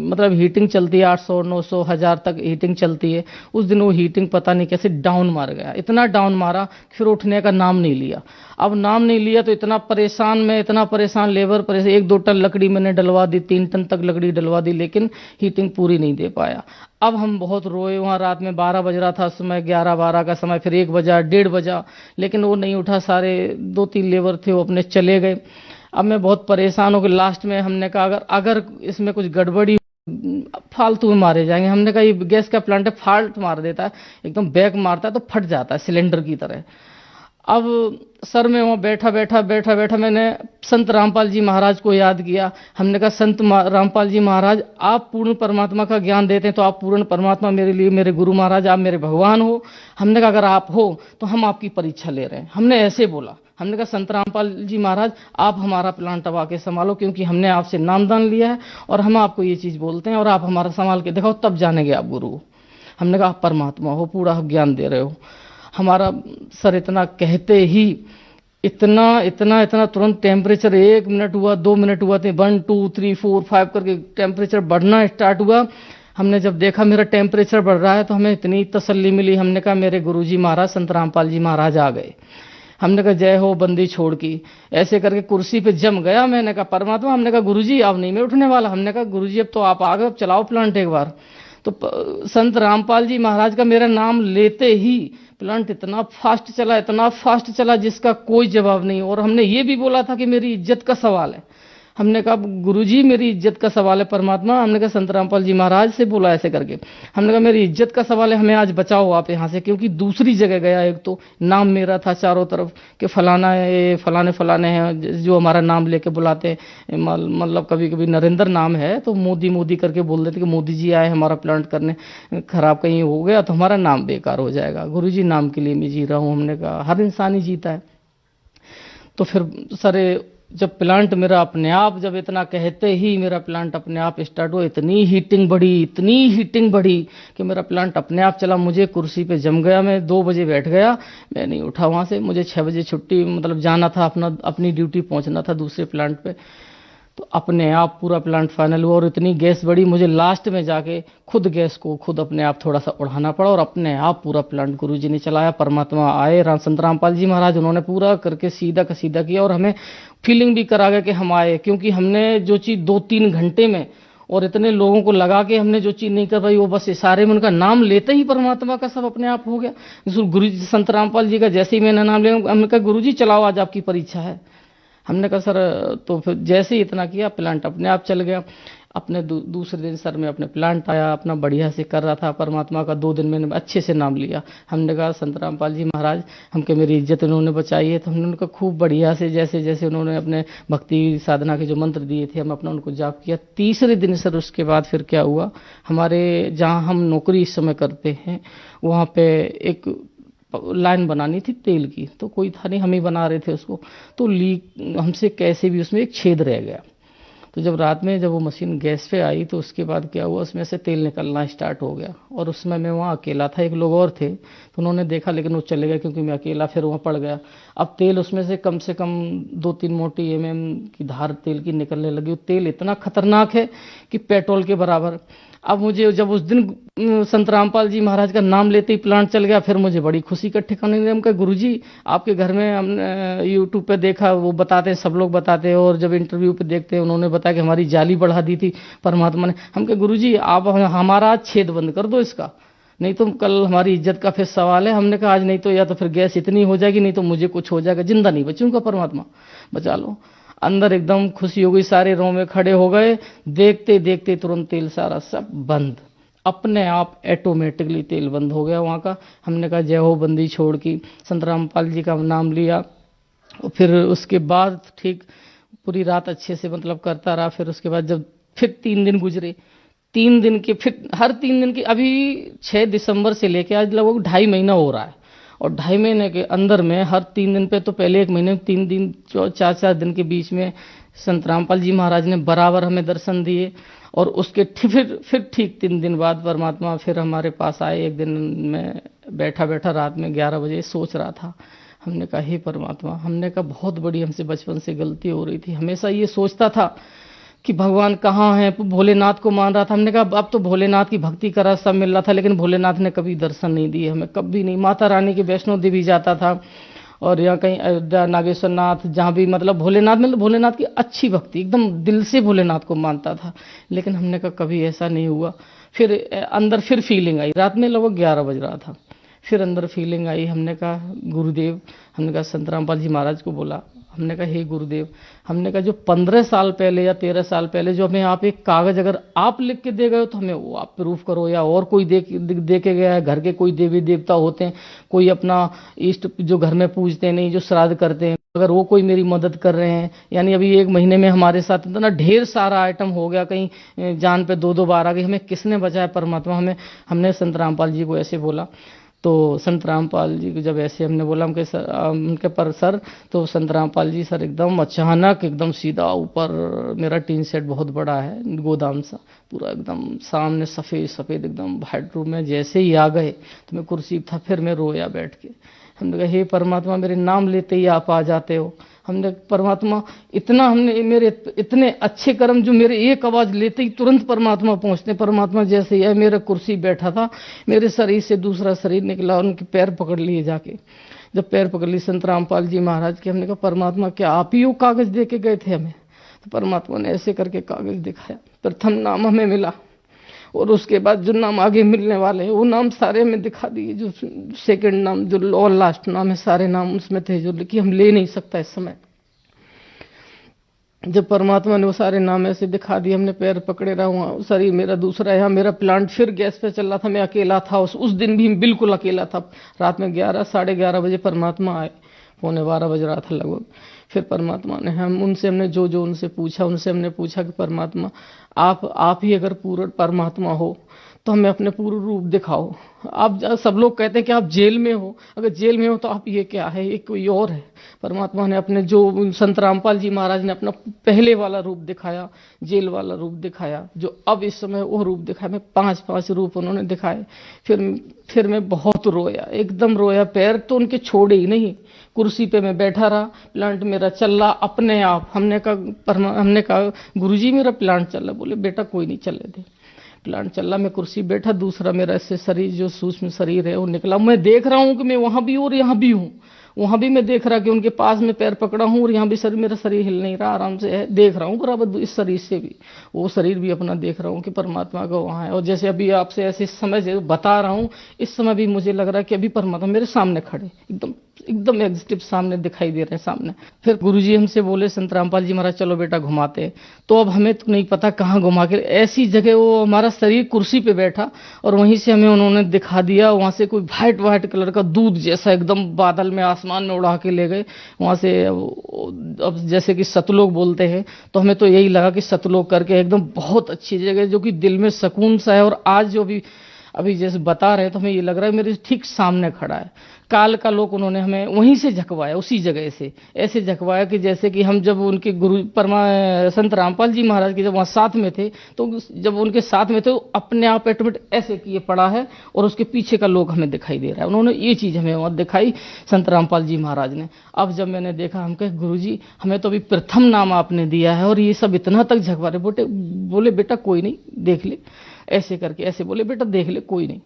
मतलब हीटिंग चलती है, 800 900 1000 तक हीटिंग चलती है। उस दिन वो हीटिंग पता नहीं कैसे डाउन मार गया, इतना डाउन मारा फिर उठने का नाम नहीं लिया। अब नाम नहीं लिया तो इतना परेशान लेबर परेशान। 1-2 टन लकड़ी मैंने डलवा दी, 3 टन तक लकड़ी डलवा दी, लेकिन हीटिंग पूरी नहीं दे पाया। अब हम बहुत रोए। वहाँ रात में 12 बज रहा था, समय 11-12 का समय, फिर 1 बजा 1:30 बजा, लेकिन वो नहीं उठा। सारे 2-3 लेबर थे वो अपने चले गए। अब मैं बहुत परेशान हो गया। लास्ट में हमने कहा अगर इसमें कुछ गड़बड़ी फालतू में मारे जाएंगे। हमने कहा ये गैस का प्लांट है, फाल्ट मार देता है, एकदम बैक मारता है तो फट जाता है सिलेंडर की तरह। अब सर मैं वहाँ बैठा मैंने संत रामपाल जी महाराज को याद किया। हमने कहा संत रामपाल जी महाराज आप पूर्ण परमात्मा का ज्ञान देते हैं, तो आप पूर्ण परमात्मा मेरे लिए, मेरे गुरु महाराज आप मेरे भगवान हो। हमने कहा अगर आप हो तो हम आपकी परीक्षा ले रहे हैं। हमने ऐसे बोला। हमने कहा संत रामपाल जी महाराज आप हमारा प्लांट अब आके संभालो, क्योंकि हमने आपसे नामदान लिया है और हम आपको ये चीज बोलते हैं और आप हमारा संभाल के दिखाओ, तब जानेंगे आप गुरु। हमने कहा आप परमात्मा हो, पूरा ज्ञान दे रहे हो। हमारा सर इतना कहते ही इतना तुरंत टेम्परेचर 1 मिनट हुआ, 2 मिनट हुआ, 1 2 3 4 5 करके टेम्परेचर बढ़ना स्टार्ट हुआ। हमने जब देखा मेरा टेम्परेचर बढ़ रहा है तो हमें इतनी तसल्ली मिली। हमने कहा मेरे गुरुजी महाराज संत रामपाल जी महाराज आ गए। हमने कहा जय हो बंदी छोड़ की, ऐसे करके कुर्सी पे जम गया। मैंने कहा परमात्मा, हमने कहा गुरुजी अब नहीं मैं उठने वाला। हमने कहा गुरुजी अब तो आप आ गए, अब चलाओ प्लांट एक बार। तो संत रामपाल जी महाराज का मेरा नाम लेते ही प्लांट इतना फास्ट चला जिसका कोई जवाब नहीं। और हमने ये भी बोला था कि मेरी इज्जत का सवाल है। हमने कहा गुरुजी मेरी इज्जत का सवाल है परमात्मा। हमने कहा संत रामपाल जी महाराज से बोला ऐसे करके। हमने कहा मेरी इज्जत का सवाल है, हमें आज बचाओ आप यहाँ से, क्योंकि दूसरी जगह गया। एक तो नाम मेरा था चारों तरफ कि फलाना है, फलाने हैं जो हमारा नाम लेके बुलाते, मतलब कभी कभी नरेंद्र नाम है तो मोदी करके बोल देते कि मोदी जी आए हमारा प्लांट करने, खराब कहीं हो गया तो हमारा नाम बेकार हो जाएगा। गुरुजी नाम के लिए मैं जी रहा हूँ। हमने कहा हर इंसान ही जीता है। तो फिर सरे जब प्लांट मेरा अपने आप, जब इतना कहते ही मेरा प्लांट अपने आप स्टार्ट हुआ, इतनी हीटिंग बढ़ी कि मेरा प्लांट अपने आप चला। मुझे कुर्सी पे जम गया। मैं 2 बजे बैठ गया, मैं नहीं उठा वहाँ से। मुझे 6 बजे छुट्टी, मतलब जाना था, अपनी ड्यूटी पहुँचना था दूसरे प्लांट पे। तो अपने आप पूरा प्लांट फाइनल हुआ और इतनी गैस बढ़ी, मुझे लास्ट में जाके खुद गैस को खुद अपने आप थोड़ा सा उड़ाना पड़ा और अपने आप पूरा प्लांट गुरुजी ने चलाया। परमात्मा आए, संत रामपाल जी महाराज, उन्होंने पूरा करके सीधा का सीधा किया और हमें फीलिंग भी करा गया कि हम आए, क्योंकि हमने जो चीज़ 2-3 घंटे में और इतने लोगों को लगा के हमने जो चीज़ नहीं कर पाई, वो बस इशारे में उनका नाम लेते ही परमात्मा का सब अपने आप हो गया। गुरु जी संत रामपाल जी का जैसे ही मैंने नाम लिया, हमने कहा गुरु जी चलाओ आज आपकी परीक्षा है। हमने कहा सर, तो फिर जैसे ही इतना किया प्लांट अपने आप चल गया। अपने दूसरे दिन सर मैं अपने प्लांट आया, अपना बढ़िया से कर रहा था, परमात्मा का 2 दिन मैंने अच्छे से नाम लिया। हमने कहा संत रामपाल जी महाराज हमके मेरी इज्जत उन्होंने बचाई है, तो हमने उनका खूब बढ़िया से जैसे जैसे उन्होंने अपने भक्ति साधना के जो मंत्र दिए थे हम अपना उनको जाप किया। तीसरे दिन सर उसके बाद फिर क्या हुआ, हमारे जहाँ हम नौकरी इस समय करते हैं वहाँ पे एक लाइन बनानी थी तेल की, तो कोई था नहीं, हम ही बना रहे थे उसको, तो लीक हमसे कैसे भी उसमें एक छेद रह गया। तो जब रात में जब वो मशीन गैस पे आई तो उसके बाद क्या हुआ, उसमें से तेल निकलना स्टार्ट हो गया। और उसमें मैं वहाँ अकेला था, एक लोग और थे, तो उन्होंने देखा लेकिन वो चले गए क्योंकि मैं अकेला फिर वहाँ पड़ गया। अब तेल उसमें से कम 2-3 मोटी की धार तेल की निकलने लगी। वो तेल इतना खतरनाक है कि पेट्रोल के बराबर। अब मुझे जब उस दिन संत रामपाल जी महाराज का नाम लेते ही प्लांट चल गया, फिर मुझे बड़ी खुशी का ठिकाना नहीं। हम कहा गुरुजी आपके घर में हमने यूट्यूब पे देखा, वो बताते हैं, सब लोग बताते हैं, और जब इंटरव्यू पे देखते हैं उन्होंने बताया कि हमारी जाली बढ़ा दी थी परमात्मा ने। हम कहा गुरुजी आप हमारा छेद बंद कर दो इसका, नहीं तो कल हमारी इज्जत का फिर सवाल है। हमने कहा आज नहीं तो या तो फिर गैस इतनी हो जाएगी, नहीं तो मुझे कुछ हो जाएगा, जिंदा नहीं बचूंगा, परमात्मा बचा लो। अंदर एकदम खुशी हो गई, सारे रो में खड़े हो गए। देखते देखते तुरंत तेल सारा सब बंद, अपने आप ऑटोमेटिकली तेल बंद हो गया वहाँ का। हमने कहा जय हो बंदी छोड़ की, संत रामपाल जी का नाम लिया। और फिर उसके बाद ठीक पूरी रात अच्छे से मतलब करता रहा। फिर उसके बाद जब फिर 3 दिन गुजरे, 3 दिन के फिर हर 3 दिन की, अभी 6 दिसंबर से लेके आज लगभग 2.5 महीना हो रहा है। और 2.5 महीने के अंदर में हर 3 दिन पे, तो पहले 1 महीने में 3 दिन 4-4 दिन के बीच में संत रामपाल जी महाराज ने बराबर हमें दर्शन दिए। और उसके फिर ठीक 3 दिन बाद परमात्मा फिर हमारे पास आए। एक दिन मैं बैठा बैठा रात में 11 बजे सोच रहा था, हमने कहा हे परमात्मा, हमने कहा बहुत बड़ी हमसे बचपन से गलती हो रही थी। हमेशा ये सोचता था कि भगवान कहाँ है, भोलेनाथ को मान रहा था। हमने कहा अब तो भोलेनाथ की भक्ति करा, सब मिल रहा था, लेकिन भोलेनाथ ने कभी दर्शन नहीं दिए हमें, कभी नहीं। माता रानी की वैष्णो देवी जाता था, और यहाँ कहीं अयोध्या नागेश्वर नाथ, जहाँ भी मतलब भोलेनाथ में, तो भोलेनाथ की अच्छी भक्ति, एकदम दिल से भोलेनाथ को मानता था। लेकिन हमने कहा कभी ऐसा नहीं हुआ। फिर अंदर फिर फीलिंग आई, रात में लगभग 11 बज रहा था, फिर अंदर फीलिंग आई। हमने कहा गुरुदेव, हमने कहा संत रामपाल जी महाराज को बोला, हमने कहा हे गुरुदेव, हमने कहा जो 15 साल पहले या 13 साल पहले जो हमें आप एक कागज अगर आप लिख के दे गए हो तो हमें वो आप प्रूफ करो, या और कोई दे के गया है। घर के कोई देवी देवता होते हैं, कोई अपना इष्ट जो घर में पूजते नहीं, जो श्राद्ध करते हैं, अगर वो कोई मेरी मदद कर रहे हैं। यानी अभी 1 महीने में हमारे साथ इतना ढेर सारा आइटम हो गया, कहीं जान पे 2-2 बार आ गई, हमें किसने बचाया परमात्मा हमें। हमने संत रामपाल जी को ऐसे बोला। तो संत रामपाल जी को जब ऐसे हमने बोला उनके पर सर, तो संत रामपाल जी सर एकदम अचानक एकदम सीधा ऊपर, मेरा टीन सेट बहुत बड़ा है गोदाम सा, पूरा एकदम सामने सफ़ेद सफ़ेद एकदम वाइट रूम में जैसे ही आ गए तो मैं कुर्सी था, फिर मैं रोया बैठ के। हमने कहा हे परमात्मा, मेरे नाम लेते ही आप आ जाते हो। हमने परमात्मा इतना, हमने मेरे इतने अच्छे कर्म जो मेरे एक आवाज़ लेते ही तुरंत परमात्मा पहुँचते। परमात्मा जैसे ही है, मेरा कुर्सी बैठा था, मेरे शरीर से दूसरा शरीर निकला, उनके पैर पकड़ लिए जाके। जब पैर पकड़ लिए संत रामपाल जी महाराज के, हमने कहा परमात्मा क्या आप ही वो कागज़ दे के गए थे हमें? तो परमात्मा ने ऐसे करके कागज़ दिखाया, प्रथम नाम हमें मिला, और उसके बाद जो नाम आगे मिलने वाले हैं वो नाम सारे हमें दिखा दिए। जो सेकंड नाम, जो और लास्ट नाम है, सारे नाम उसमें थे जो कि हम ले नहीं सकता इस समय। जब परमात्मा ने वो सारे नाम ऐसे दिखा दिए, हमने पैर पकड़े रहा हूँ, शरीर मेरा दूसरा, यहाँ मेरा प्लांट फिर गैस पे चल रहा था, मैं अकेला था। उस दिन भी बिल्कुल अकेला था। रात में 11-11:30 बजे परमात्मा आए, 11:45 बज रहा था लगभग। फिर परमात्मा ने हमने जो उनसे पूछा, उनसे हमने पूछा कि परमात्मा आप ही अगर पूर्ण परमात्मा हो तो हमें अपने पूर्ण रूप दिखाओ। आप सब लोग कहते हैं कि आप जेल में हो, अगर जेल में हो तो आप ये क्या है, ये कोई और है। परमात्मा ने अपने जो संत रामपाल जी महाराज ने अपना पहले वाला रूप दिखाया, जेल वाला रूप दिखाया, जो अब इस समय वो रूप दिखाया। मैं 5 रूप उन्होंने दिखाए। फिर मैं बहुत रोया, एकदम रोया। पैर तो उनके छोड़े ही नहीं, कुर्सी पे मैं बैठा रहा, प्लांट मेरा चल रहा अपने आप। हमने कहा गुरुजी मेरा प्लांट चल रहा। बोले बेटा कोई नहीं चलने दे, प्लांट चल रहा। मैं कुर्सी बैठा, दूसरा मेरा ऐसे शरीर जो सूक्ष्म शरीर है वो निकला। मैं देख रहा हूँ कि मैं वहां भी हूँ और यहाँ भी हूँ। वहां भी मैं देख रहा कि उनके पास में पैर पकड़ा हूँ, और यहाँ भी मेरा शरीर हिल नहीं रहा, आराम से है, देख रहा हूँ बराबर। इस शरीर से भी वो शरीर भी अपना देख रहा हूँ कि परमात्मा का वहाँ है। और जैसे अभी आपसे ऐसे समय बता रहा हूँ, इस समय भी मुझे लग रहा है कि अभी परमात्मा मेरे सामने खड़े, एकदम एकदम एग्जिटिव सामने दिखाई दे रहे हैं सामने। फिर गुरुजी हमसे बोले संत रामपाल जी महाराज चलो बेटा घुमाते। तो अब हमें तो नहीं पता कहाँ घुमा के, ऐसी जगह वो हमारा शरीर कुर्सी पे बैठा और वहीं से हमें उन्होंने दिखा दिया। वहां से कोई व्हाइट कलर का दूध जैसा एकदम बादल में आसमान में उड़ा के ले गए। वहां से अब जैसे कि सतलोक बोलते हैं, तो हमें तो यही लगा कि सतलोक करके एकदम बहुत अच्छी जगह जो कि दिल में सुकून सा है। और आज जो भी अभी जैसे बता रहे हैं तो हमें ये लग रहा है मेरे ठीक सामने खड़ा है। काल का लोक उन्होंने हमें वहीं से झकवाया, उसी जगह से ऐसे झकवाया कि जैसे कि हम जब उनके गुरु संत रामपाल जी महाराज के जब वहाँ साथ में थे, तो जब उनके साथ में थे अपने आप ऑटोमेटिक ऐसे किए पड़ा है और उसके पीछे का लोक हमें दिखाई दे रहा है। उन्होंने ये चीज हमें वहाँ दिखाई संत रामपाल जी महाराज ने। अब जब मैंने देखा, हम कहे गुरु जी हमें तो अभी प्रथम नाम आपने दिया है और ये सब इतना तक झकवा रहे। बोले बेटा कोई नहीं, देख ले, ऐसे करके ऐसे बोले बेटा देख ले कोई नहीं,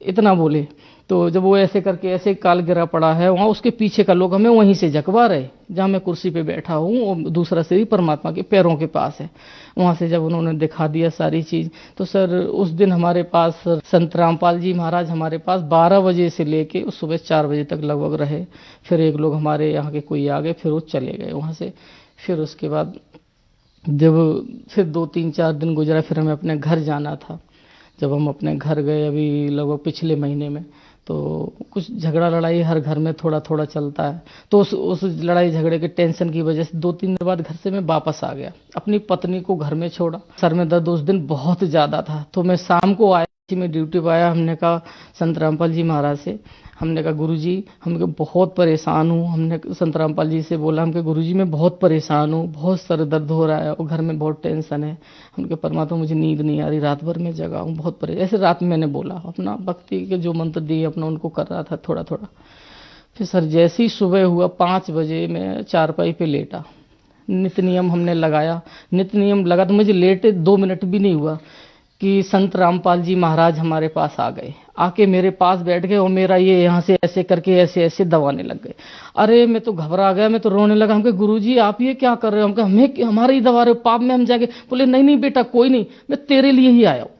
इतना बोले। तो जब वो ऐसे करके ऐसे काल गिरा पड़ा है वहां, उसके पीछे का लोग हमें वहीं से झकवा रहे जहां मैं कुर्सी पे बैठा हूं, और दूसरा शरीर परमात्मा के पैरों के पास है। वहां से जब उन्होंने दिखा दिया सारी चीज, तो सर उस दिन हमारे पास संत रामपाल जी महाराज हमारे पास 12 बजे से लेके सुबह 4 बजे तक लगभग रहे। फिर एक लोग हमारे यहाँ के कोई आ गए, फिर वो चले गए वहां से। फिर उसके बाद जब फिर 2-3-4 दिन गुजरा, फिर हमें अपने घर जाना था। जब हम अपने घर गए अभी लगभग पिछले महीने में, तो कुछ झगड़ा लड़ाई हर घर में थोड़ा थोड़ा चलता है। तो उस लड़ाई झगड़े के टेंशन की वजह से 2-3 दिन बाद घर से मैं वापस आ गया, अपनी पत्नी को घर में छोड़ा। सर में दर्द उस दिन बहुत ज़्यादा था, तो मैं शाम को आया, में ड्यूटी पर आया। हमने कहा संत रामपाल जी महाराज से, हमने कहा गुरुजी हम बहुत परेशान हूँ। हमने संत रामपाल जी से बोला, हम कहा गुरुजी मैं बहुत परेशान हूँ, बहुत सर दर्द हो रहा है और घर में बहुत टेंशन है। उनके परमात्मा मुझे नींद नहीं आ रही, रात भर में जगा हूँ, बहुत परेशान। ऐसे रात में मैंने बोला, अपना भक्ति के जो मंत्र दिए अपना उनको कर रहा था थोड़ा थोड़ा। फिर सर जैसे ही सुबह हुआ 5 बजे मैं चारपाई पे लेटा, नित्य नियम हमने लगाया। नित्य नियम लगा तो मुझे लेटे 2 मिनट भी नहीं हुआ कि संत रामपाल जी महाराज हमारे पास आ गए, आके मेरे पास बैठ गए और मेरा ये यहाँ से ऐसे करके ऐसे ऐसे दबाने लग गए। अरे मैं तो घबरा गया, मैं तो रोने लगा। हम कहे गुरुजी आप ये क्या कर रहे हो? हम कहे हमें हमारे ही दबा रहे हो, पाप में हम जाएंगे। बोले नहीं नहीं बेटा कोई नहीं, मैं तेरे लिए ही आया हूँ,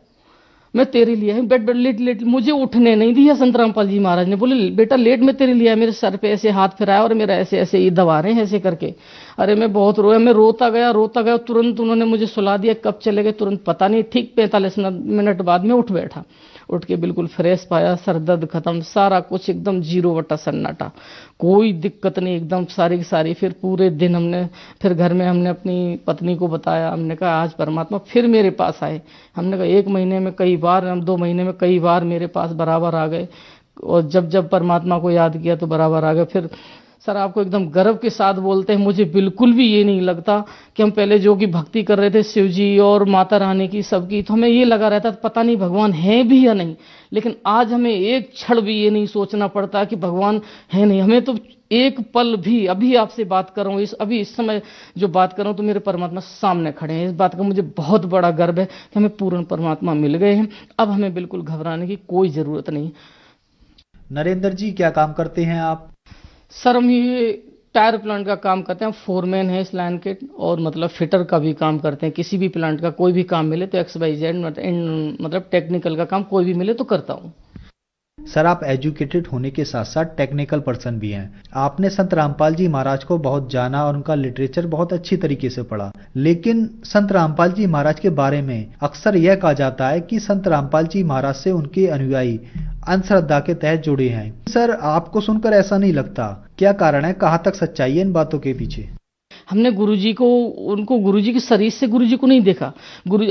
मैं तेरे लिए बेड लेट लेट। मुझे उठने नहीं दिया संत रामपाल जी महाराज ने, बोले बेटा लेट में तेरे लिए आया। मेरे सर पे ऐसे हाथ फिराया और मेरा ऐसे ऐसे ये दबा रहे हैं ऐसे करके। अरे मैं बहुत रोया, मैं रोता गया। तुरंत उन्होंने मुझे सुला दिया। कब चले गए तुरंत पता नहीं, ठीक 45 मिनट बाद में उठ बैठा। उठ के बिल्कुल फ्रेश पाया, सर दर्द खत्म, सारा कुछ एकदम 0 सन्नाटा, कोई दिक्कत नहीं, एकदम सारी की सारी। फिर पूरे दिन हमने फिर घर में हमने अपनी पत्नी को बताया। हमने कहा आज परमात्मा फिर मेरे पास आए। हमने कहा 1 महीने में कई बार, हम 2 महीने में कई बार मेरे पास बराबर आ गए। और जब जब परमात्मा को याद किया तो बराबर आ गए। फिर सर आपको एकदम गर्व के साथ बोलते हैं, मुझे बिल्कुल भी ये नहीं लगता कि हम पहले जो कि भक्ति कर रहे थे शिव जी और माता रानी की सबकी, तो हमें ये लगा रहता पता नहीं भगवान है भी या नहीं। लेकिन आज हमें एक क्षण भी ये नहीं सोचना पड़ता कि भगवान है नहीं। हमें तो एक पल भी, अभी आपसे बात कर रहा हूँ, अभी इस समय जो बात कर रहा हूँ तो मेरे परमात्मा सामने खड़े हैं। इस बात का मुझे बहुत बड़ा गर्व है कि हमें पूर्ण परमात्मा मिल गए हैं। अब हमें बिल्कुल घबराने की कोई जरूरत नहीं। नरेंद्र जी क्या काम करते हैं आप? सर हम ये टायर प्लांट का काम करते हैं, फोरमैन है इस लाइन के, और मतलब फिटर का भी काम करते हैं। किसी भी प्लांट का कोई भी काम मिले तो XYZ मतलब टेक्निकल का काम कोई भी मिले तो करता हूँ। सर आप एजुकेटेड होने के साथ साथ टेक्निकल पर्सन भी हैं। आपने संत रामपाल जी महाराज को बहुत जाना और उनका लिटरेचर बहुत अच्छी तरीके से पढ़ा, लेकिन संत रामपाल जी महाराज के बारे में अक्सर यह कहा जाता है कि संत रामपाल जी महाराज से उनके अनुयायी अंधश्रद्धा के तहत जुड़े हैं। सर आपको सुनकर ऐसा नहीं लगता? क्या कारण है? कहाँ तक सच्चाई है इन बातों के पीछे? हमने गुरुजी को, उनको गुरुजी के शरीर से गुरुजी को नहीं देखा।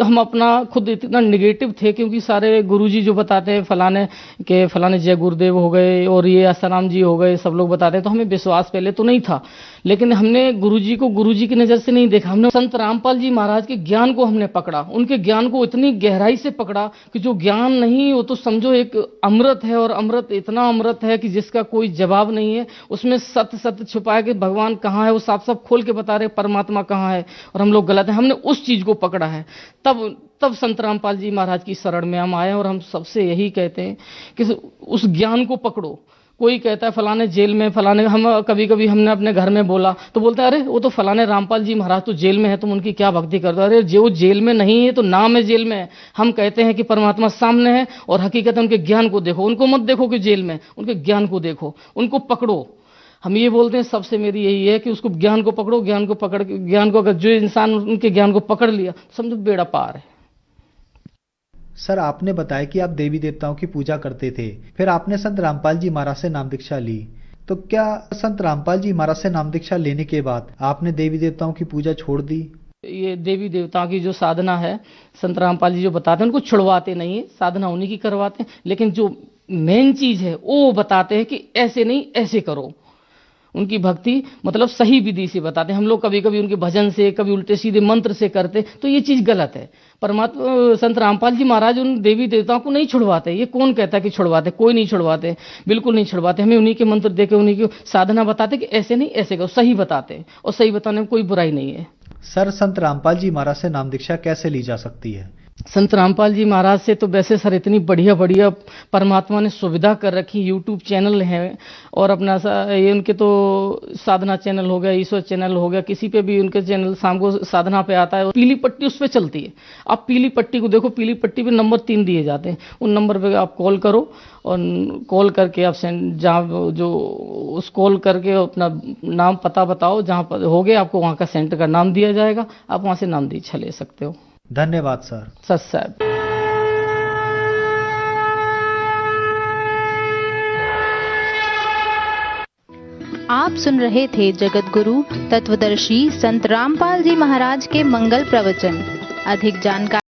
हम अपना खुद इतना निगेटिव थे, क्योंकि सारे गुरुजी जो बताते हैं फलाने जय गुरुदेव हो गए और ये आसाराम जी हो गए, सब लोग बताते हैं, तो हमें विश्वास पहले तो नहीं था। लेकिन हमने गुरुजी को गुरुजी की नजर से नहीं देखा। हमने संत रामपाल जी महाराज के ज्ञान को हमने पकड़ा, उनके ज्ञान को इतनी गहराई से पकड़ा कि जो ज्ञान नहीं, वो तो समझो एक अमृत है, और अमृत इतना अमृत है कि जिसका कोई जवाब नहीं है। उसमें सत्य सत्य छुपाया कि भगवान कहाँ है, वो साफ साफ खोल के बता रहे परमात्मा कहाँ है, और हम लोग गलत हैं। हमने उस चीज को पकड़ा है। तब संत रामपाल जी महाराज की शरण में हम आए, और हम सबसे यही कहते हैं कि उस ज्ञान को पकड़ो। कोई कहता है फलाने जेल में, फलाने, हम कभी कभी हमने अपने घर में बोला तो बोलते हैं अरे वो तो फलाने रामपाल जी महाराज तो जेल में है, तुम उनकी क्या भक्ति करते हो? अरे जो जेल में नहीं है तो नाम है जेल में है। हम कहते हैं कि परमात्मा सामने है, और हकीकत उनके ज्ञान को देखो, उनको मत देखो कि जेल में, उनके ज्ञान को देखो, उनको पकड़ो। हम ये बोलते हैं, सबसे मेरी यही है कि उसको ज्ञान को पकड़ो, ज्ञान को पकड़ के, ज्ञान को अगर जो इंसान उनके ज्ञान को पकड़ लिया समझो बेड़ा पार है। सर, आपने बताया कि आप देवी देवताओं की पूजा करते थे, फिर आपने संत रामपाल जी महाराज से नाम दीक्षा ली, तो क्या संत रामपाल जी महाराज से नाम दीक्षा लेने के बाद आपने देवी देवताओं की पूजा छोड़ दी? ये देवी देवताओं की जो साधना है, संत रामपाल जी जो बताते हैं उनको छुड़वाते नहीं है, साधना उन्हीं की करवाते हैं, लेकिन जो मेन चीज है वो बताते हैं कि ऐसे नहीं ऐसे करो। उनकी भक्ति मतलब सही विधि से बताते हैं। हम लोग कभी कभी उनके भजन से, कभी उल्टे सीधे मंत्र से करते, तो ये चीज गलत है। परमात्मा संत रामपाल जी महाराज उन देवी देवताओं को नहीं छुड़वाते। ये कौन कहता है कि छुड़वाते? कोई नहीं छुड़वाते, बिल्कुल नहीं छुड़वाते। हमें उन्हीं के मंत्र देके उन्हीं की साधना बताते कि ऐसे नहीं ऐसे करो, सही बताते, और सही बताने में कोई बुराई नहीं है। सर, संत रामपाल जी महाराज से नाम दीक्षा कैसे ली जा सकती है? संत रामपाल जी महाराज से तो वैसे सर इतनी बढ़िया बढ़िया परमात्मा ने सुविधा कर रखी, यूट्यूब चैनल है, और अपना ये उनके तो साधना चैनल हो गया, ईश्वर चैनल हो गया, किसी पे भी उनके चैनल शाम को साधना पे आता है, पीली पट्टी उस पे चलती है। आप पीली पट्टी को देखो, पीली पट्टी पे नंबर 3 दिए जाते हैं, उन नंबर पे आप कॉल करो, और कॉल करके आप जहाँ जो उस कॉल करके अपना नाम पता बताओ, जहाँ पर हो गया आपको वहाँ का सेंटर का नाम दिया जाएगा, आप वहाँ से नाम दीक्षा ले सकते हो। धन्यवाद सर। सच साहब। आप सुन रहे थे जगत गुरु तत्वदर्शी संत रामपाल जी महाराज के मंगल प्रवचन। अधिक जानकारी